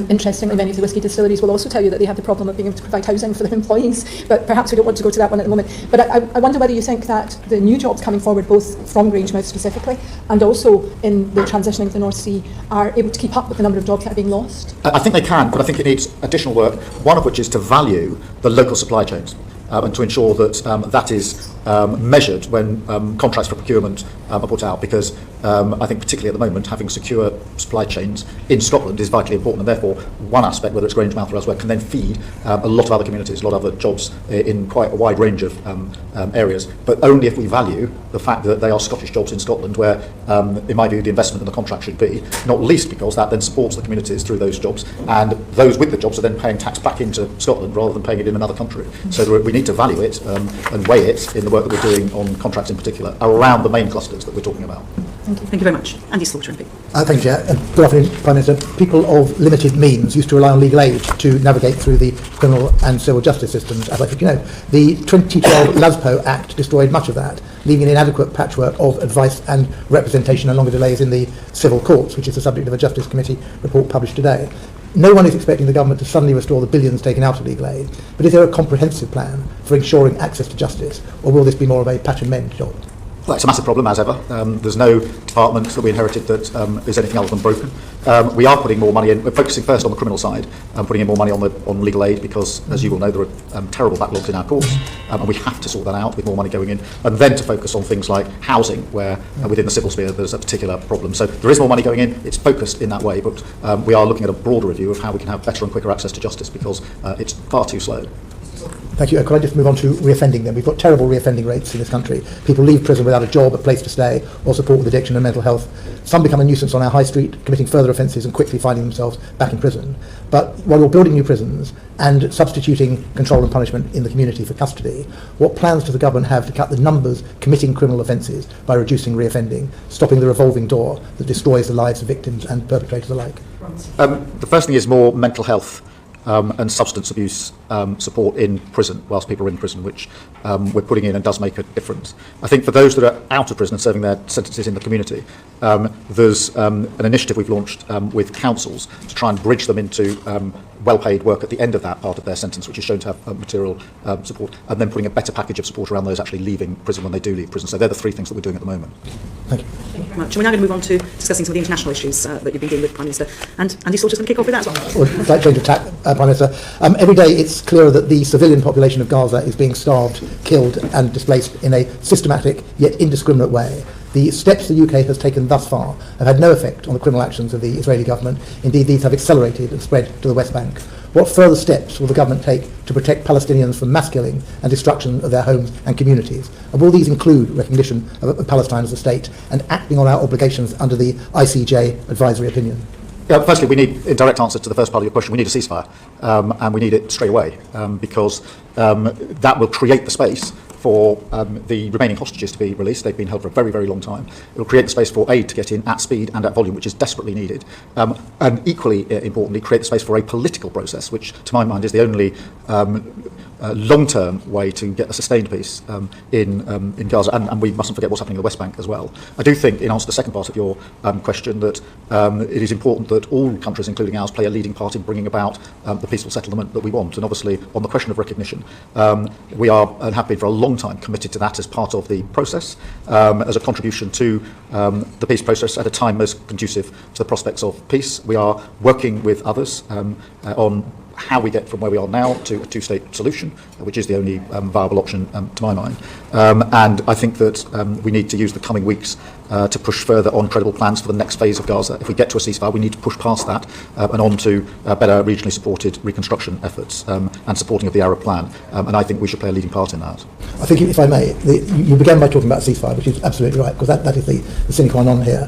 Interestingly, many of the whisky distilleries will also tell you that they have the problem of being able to provide housing for their employees, but perhaps we don't want to go to that one at the moment. But I wonder whether you think that the new jobs coming forward, both from Grangemouth specifically and also in the transitioning to the North Sea, are able to keep up with the number of jobs that are being lost? I think they can, but I think it needs additional work, one of which is to value the local supply chains and to ensure that that is measured when contracts for procurement are put out, because I think particularly at the moment having secure supply chains in Scotland is vitally important, and therefore one aspect, whether it's Grangemouth or elsewhere, can then feed a lot of other communities, a lot of other jobs in quite a wide range of areas, but only if we value the fact that they are Scottish jobs in Scotland, where in my view the investment in the contract should be, not least because that then supports the communities through those jobs, and those with the jobs are then paying tax back into Scotland rather than paying it in another country. So we need to value it and weigh it in the work that we're doing on contracts in particular around the main clusters that we're talking about. Thank you. Thank you very much. Andy Slaughter, MP. Thank you, Chair. Good afternoon, Prime Minister. People of limited means used to rely on legal aid to navigate through the criminal and civil justice systems, as I think you know. The 2012 LASPO Act destroyed much of that, leaving an inadequate patchwork of advice and representation and longer delays in the civil courts, which is the subject of a Justice Committee report published today. No one is expecting the government to suddenly restore the billions taken out of legal aid, but is there a comprehensive plan for ensuring access to justice, or will this be more of a patch and mend job? Well, it's a massive problem, as ever. There's no department that we inherited that is anything other than broken. We are putting more money in. We're focusing first on the criminal side and putting in more money on legal aid because, as you will know, there are terrible backlogs in our courts, and we have to sort that out with more money going in, and then to focus on things like housing, where within the civil sphere there's a particular problem. So there is more money going in. It's focused in that way, but we are looking at a broader review of how we can have better and quicker access to justice because it's far too slow. Thank you. Could I just move on to reoffending then? We've got terrible reoffending rates in this country. People leave prison without a job, a place to stay, or support with addiction and mental health. Some become a nuisance on our high street, committing further offences and quickly finding themselves back in prison. But while you're building new prisons and substituting control and punishment in the community for custody, what plans does the government have to cut the numbers committing criminal offences by reducing reoffending, stopping the revolving door that destroys the lives of victims and perpetrators alike? The first thing is more mental health and substance abuse support in prison whilst people are in prison, which we're putting in and does make a difference. I think for those that are out of prison and serving their sentences in the community, there's an initiative we've launched with councils to try and bridge them into well-paid work at the end of that part of their sentence, which is shown to have material support, and then putting a better package of support around those actually leaving prison when they do leave prison. So they're the three things that we're doing at the moment. Thank you. Thank you very much. We're now going to move on to discussing some of the international issues that you've been dealing with, Prime Minister. And Andy Slaughter's going to kick off with that as well. Well, I'd like to change the tack, Prime Minister. Every day it's clearer that the civilian population of Gaza is being starved, killed and displaced in a systematic yet indiscriminate way. The steps the UK has taken thus far have had no effect on the criminal actions of the Israeli government. Indeed, these have accelerated and spread to the West Bank. What further steps will the government take to protect Palestinians from mass killing and destruction of their homes and communities? And will these include recognition of Palestine as a state and acting on our obligations under the ICJ advisory opinion? Firstly, we need, in direct answer to the first part of your question, we need a ceasefire, and we need it straight away, because that will create the space for the remaining hostages to be released. They've been held for a very, very long time. It will create the space for aid to get in at speed and at volume, which is desperately needed. And equally importantly, create the space for a political process, which, to my mind, is the only long-term way to get a sustained peace in Gaza, and we mustn't forget what's happening in the West Bank as well. I do think, in answer to the second part of your question, that it is important that all countries, including ours, play a leading part in bringing about the peaceful settlement that we want. And obviously, on the question of recognition, we are and have been for a long time committed to that as part of the process, as a contribution to the peace process at a time most conducive to the prospects of peace. We are working with others on how we get from where we are now to a two-state solution, which is the only viable option to my mind. And I think that we need to use the coming weeks to push further on credible plans for the next phase of Gaza. If we get to a ceasefire, we need to push past that and on to better regionally supported reconstruction efforts and supporting of the Arab plan. And I think we should play a leading part in that. I think, if I may, you began by talking about ceasefire, which is absolutely right, because that is the sine qua non here.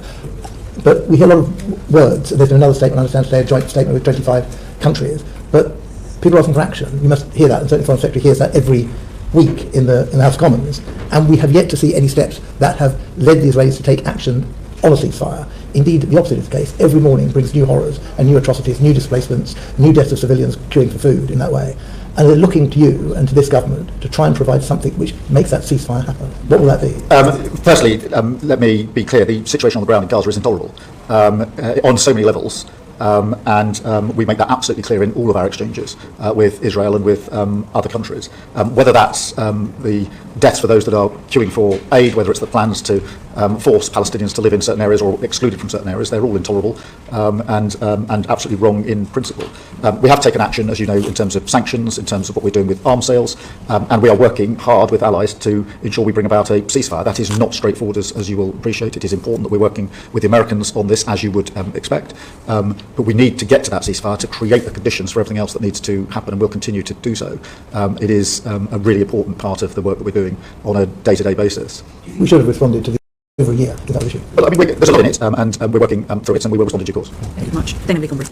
But we hear a lot of words. There's been another statement, I understand today, a joint statement with 25 countries. But people are asking for action. You must hear that, and certainly the Foreign Secretary hears that every week in the House of Commons. And we have yet to see any steps that have led the Israelis to take action on a ceasefire. Indeed, the opposite is the case. Every morning brings new horrors and new atrocities, new displacements, new deaths of civilians queuing for food in that way. And they're looking to you and to this government to try and provide something which makes that ceasefire happen. What will that be? Firstly, let me be clear. The situation on the ground in Gaza is intolerable on so many levels. And we make that absolutely clear in all of our exchanges with Israel and with other countries. Whether that's the deaths for those that are queuing for aid, whether it's the plans to force Palestinians to live in certain areas or excluded from certain areas, they're all intolerable and absolutely wrong in principle. We have taken action, as you know, in terms of sanctions, in terms of what we're doing with arms sales, and we are working hard with allies to ensure we bring about a ceasefire. That is not straightforward, as you will appreciate. It is important that we're working with the Americans on this, as you would expect. But we need to get to that ceasefire to create the conditions for everything else that needs to happen, and we'll continue to do so. It is a really important part of the work that we're doing on a day-to-day basis. We should have responded to the over a year to that issue. Well, I mean, there's a lot in it, and we're working through it, and we will respond in due course. Thank you very much. Dana Leconbury.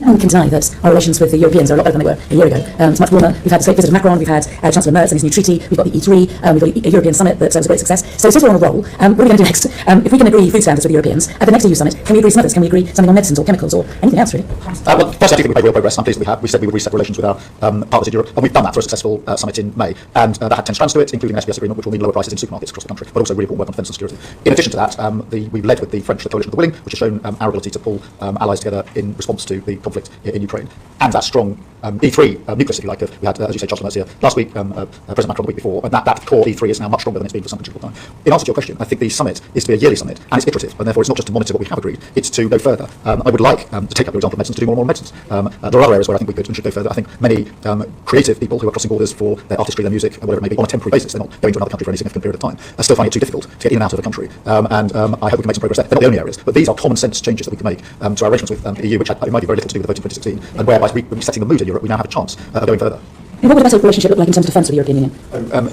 No one can deny that our relations with the Europeans are a lot better than they were a year ago. It's much warmer. We've had the state visit of Macron, we've had Chancellor Merz and his new treaty, we've got the E3, we've got a European summit that was a great success. So since we're on a roll, what are we going to do next? If we can agree food standards with the Europeans, at the next EU summit, can we agree some others? Can we agree something on medicines or chemicals or anything else, really? Well, first, I do think we made real progress. I'm pleased that we have. We said we would reset relations with our partners in Europe, and we've done that for a successful summit in May. And that had 10 strands to it, including an SPS agreement, which will mean lower prices in supermarkets across the country, but also really important work on defence and security. In addition to that, we've led with the French, the coalition of the willing, which has shown our ability to pull allies together in response to the conflict in Ukraine. And that strong E3 nucleus, if you like, we had, as you say, Chancellor Merz here last week, President Macron the week before, and that core E3 is now much stronger than it's been for some considerable time. In answer to your question, I think the summit is to be a yearly summit, and it's iterative, and therefore it's not just to monitor what we have agreed, it's to go further. I would like to take up your example of medicines, to do more and more medicines. There are other areas where I think we could and should go further. I think many creative people who are crossing borders for their artistry, their music, whatever it may be, on a temporary basis, they're not going to another country for any significant period of time, are still finding it too difficult to get in and out of the country. And I hope we can make some progress there. They're not the only areas, but these are common sense changes that we can make to our arrangements with the EU, which had, it might be very little to do with the vote in 2016, and whereby we're setting the mood in Europe, we now have a chance of going further. And what would a better relationship look like in terms of defence with the European Union?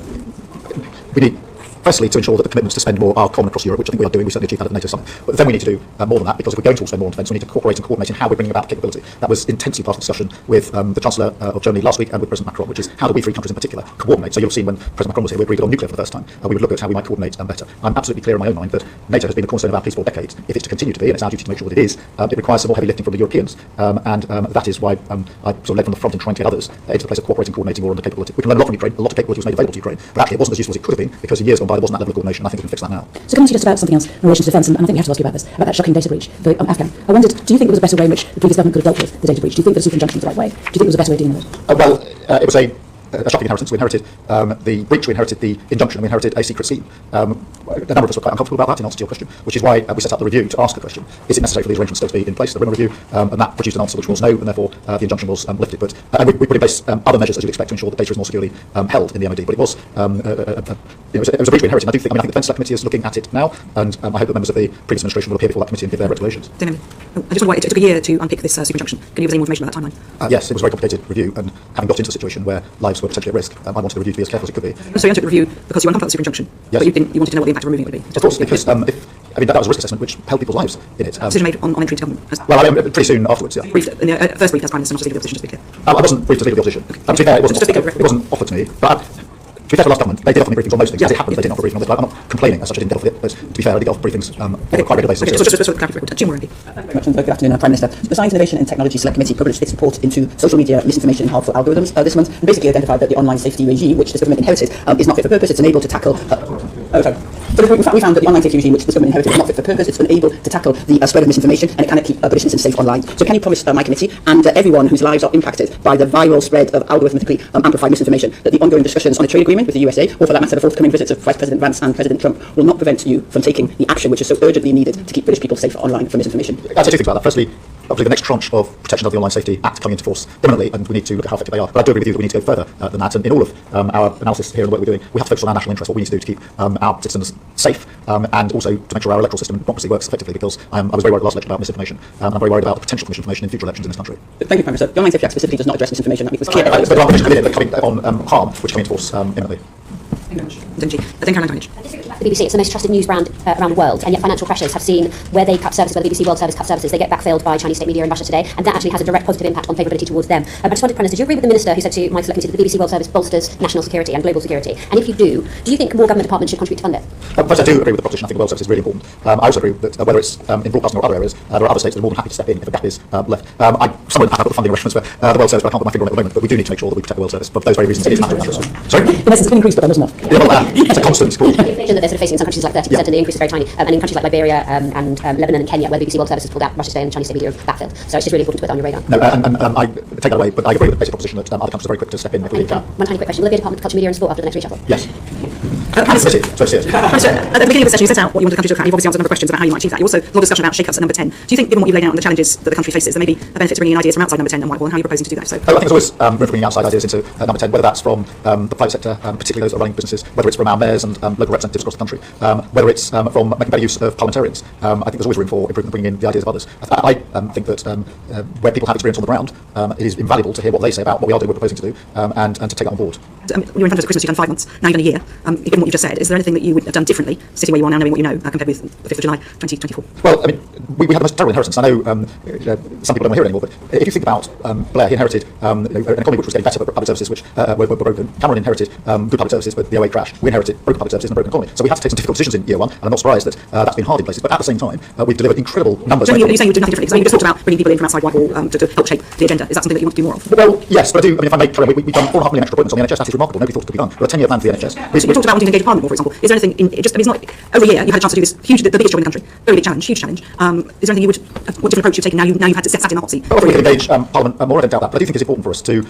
We need, firstly, to ensure that the commitments to spend more are common across Europe, which I think we are doing. We certainly achieved that at the NATO summit. But then we need to do more than that, because if we're going to spend more on defence, we need to cooperate and coordinate in how we're bringing about capability. That was intensely part of the discussion with the Chancellor of Germany last week and with President Macron, which is how do we three countries in particular coordinate? So you'll have seen when President Macron was here, we agreed on nuclear for the first time. We would look at how we might coordinate better. I'm absolutely clear in my own mind that NATO has been the cornerstone of our peace for decades. If it's to continue to be, and it's our duty to make sure that it is, it requires some more heavy lifting from the Europeans. And that is why I sort of led from the front in trying to get others into the place of cooperating, coordinating more on the capability. We can learn a lot from Ukraine. A lot of capability was made available to Ukraine, but actually it wasn't as useful as it could have been, because in years gone by there wasn't that level of coordination. I think we can fix that now. So can I ask you just about something else in relation to defence, and I think we have to ask you about this, about that shocking data breach for Afghan. I wondered, do you think there was a better way in which the previous government could have dealt with the data breach? Do you think that a super injunction was the right way? Do you think there was a better way of dealing with it? It was a a shocking inheritance. We inherited the breach, we inherited the injunction, and we inherited a secret scheme. A number of us were quite uncomfortable about that, in answer to your question, which is why we set up the review to ask the question, is it necessary for these arrangements still to be in place? The RIMA review, and that produced an answer which was no, and therefore the injunction was lifted. But we put in place other measures, as you'd expect, to ensure that data is more securely held in the MOD. But it was it was a breach we inherited. And I think the Defence Select Committee is looking at it now, and I hope that members of the previous administration will appear before that committee and give their recommendations. I just want to it took a year to unpick this super injunction. Can you give us any more information about that timeline? Yes, it was a very complicated review, and having got into a situation where lives were potentially at risk, I wanted the review to be as careful as it could be. So you entered the review because you were uncomfortable with the super injunction, yes. But you wanted to know what the impact of removing it would be. Of course, because that was a risk assessment which held people's lives in it. Decision made on entry to government? Well, pretty soon afterwards, yeah. Briefed, in the first brief as Prime Minister, not to leave the opposition, to be clear. I wasn't briefed as leader of the opposition. To be fair, it wasn't offered to me, but to be fair to the last government, they did offer me briefings on most things. As it happened, they didn't offer a briefing on this, but I'm not complaining as such I didn't get offered it, but to be fair, I did get offered briefings on a quite regular basis. Jim Warren. Thank you very much, and good afternoon, Prime Minister. The Science, Innovation and Technology Select Committee published its report into social media misinformation and harmful algorithms this month, and basically identified that the online safety regime, which this government inherited, is not fit for purpose. It's unable to tackle... But we found that the online safety regime, which this government inherited, is not fit for purpose. It's unable to tackle the spread of misinformation, and it cannot keep British citizens safe online. So can you promise my committee and everyone whose lives are impacted by the viral spread of algorithmically amplified misinformation that the ongoing discussions on a trade agreement with the USA, or for that matter the forthcoming visits of Vice President Vance and President Trump, will not prevent you from taking the action which is so urgently needed to keep British people safe online from misinformation? I'd say two things about that. Firstly, obviously the next tranche of protection of the Online Safety Act coming into force imminently, and we need to look at how effective they are. But I do agree with you that we need to go further than that, and in all of our analysis here and the work we're doing, we have to focus on our national interest, what we need to do to keep our citizens safe, and also to make sure our electoral system and democracy works effectively, because I was very worried last election about misinformation, and I'm very worried about the potential for misinformation in future elections in this country. Thank you, Prime Minister. The Online Safety Act specifically does not address misinformation. That was clear. But there are provisions coming on harm, which come into force imminently. Then Caroline Tynage. The BBC, it's the most trusted news brand around the world, and yet financial pressures have seen where they cut services, where the BBC World Service cut services, they get backfilled by Chinese state media in Russia today, and that actually has a direct positive impact on favourability towards them. I just wanted, Prime Minister, do you agree with the Minister who said to my Select Committee that the BBC World Service bolsters national security and global security? And if you do you think more government departments should contribute to fund it? First, I do agree with the proposition. I think the World Service is really important. I also agree that whether it's in broadcasting or other areas, there are other states that are more than happy to step in if a gap is left. I somewhat have the funding arrangements for the World Service, but I can't put my finger on it at the moment. But we do need to make sure that we protect the World Service for those very reasons. It is massive. Sorry? The message has been increased, but that was enough. It's a constant school. The inflation that they're sort of facing in some countries is like 30%, and the increase is very tiny. And in countries like Liberia and Lebanon and Kenya, where the BBC World Service has pulled out, Russia today and Chinese state media have backfilled. So it's just really important to put that on your radar. No, and I take that away, but I agree with the basic proposition that other countries are very quick to step in if we can. One tiny quick question. Will there be a Department of Culture, Media and Sport after the next reshuffle? Yes. Minister, at the beginning of the session you set out what you want the country to look at. You've obviously answered a number of questions about how you might achieve that. You also had a lot of discussion about shake-ups at number 10. Do you think, given what you've laid out and the challenges that the country faces, there may be a benefit to bringing in ideas from outside number 10 and Whitehall, and how are you proposing to do that? So, I think there's always room for bringing outside ideas into number 10, whether that's from the private sector, particularly those that are running businesses, whether it's from our mayors and local representatives across the country, whether it's from making better use of parliamentarians. I think there's always room for improvement, bringing in the ideas of others. I think that where people have experience on the ground, it is invaluable to hear what they say about what we are doing, we're proposing to do, and to take that on board. You were in front of Christmas, you've done 5 months, now you've done a year. Given what you've just said, is there anything that you would have done differently, sitting where you are now, knowing what you know, compared with the 5th of July 2024? Well, I mean, we had the most terrible inheritance. I know some people don't want to hear it anymore, but if you think about Blair, he inherited an economy which was getting better, but public services which were broken. Cameron inherited good public services, but the 08 crash. We inherited broken public services and a broken economy. So we had to take some difficult decisions in year one, and I'm not surprised that that's been hard in places. But at the same time, we've delivered incredible numbers. So you're saying you do nothing differently? So you just talked about bringing people in from outside Whitehall to help shape the agenda. Is that something that you want to do more of? Well, yes, but I do. I mean, if I may carry on, we've done 4.5 million extra appointments on the NHS. That is remarkable. Nobody thought it could be done. We've got a 10-year plan for the NHS. We talked about wanting to engage Parliament more, for example. Is there anything in just? I mean, it's not over a year. You've had a chance to do this huge, the biggest job in the country, very big challenge, huge challenge. Is there anything you would, what different approach you've taken now? You've had to sat in the hot seat. Well, I think we can engage Parliament more. I don't doubt that, but I do think it's important for us to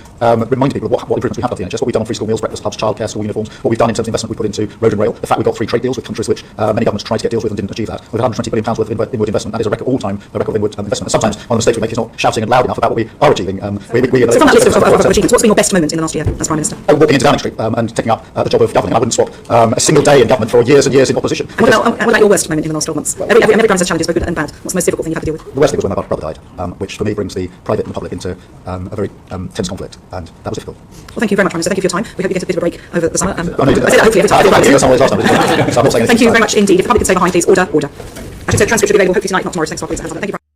remind people of what improvements we have done at the NHS, what we've done on free school meals, breakfast clubs, childcare, school uniforms, what we've done in terms of investment we put into road and rail. The fact we've got 3 trade deals with countries which many governments tried to get deals with and didn't achieve that. We've had £120 billion worth of inward investment. That is a record all-time record of inward investment. And sometimes one of the mistakes we make is not shouting and loud enough about what we are achieving. So from that list of achievements, what's been your best moment in the last year as Prime Minister? Walking into Downing Street and taking up the job of governing. I wouldn't swap a single day in government for years and years in opposition. And what about your worst moment in the last 12 months? Every Prime Minister has challenges, both good and bad. What's the most difficult thing you've had to deal with? The worst thing was when my brother died, which for me brings the private and the public into a very tense conflict, and that was difficult. Well, thank you very much, Prime Minister. Thank you for your time. We hope you get a bit of a break over the summer. I said hopefully every time. Thank you very much indeed. If the public could stay behind, please. Order. I should say transcript should be available hopefully tonight, not tomorrow. Thanks for please. Thank you.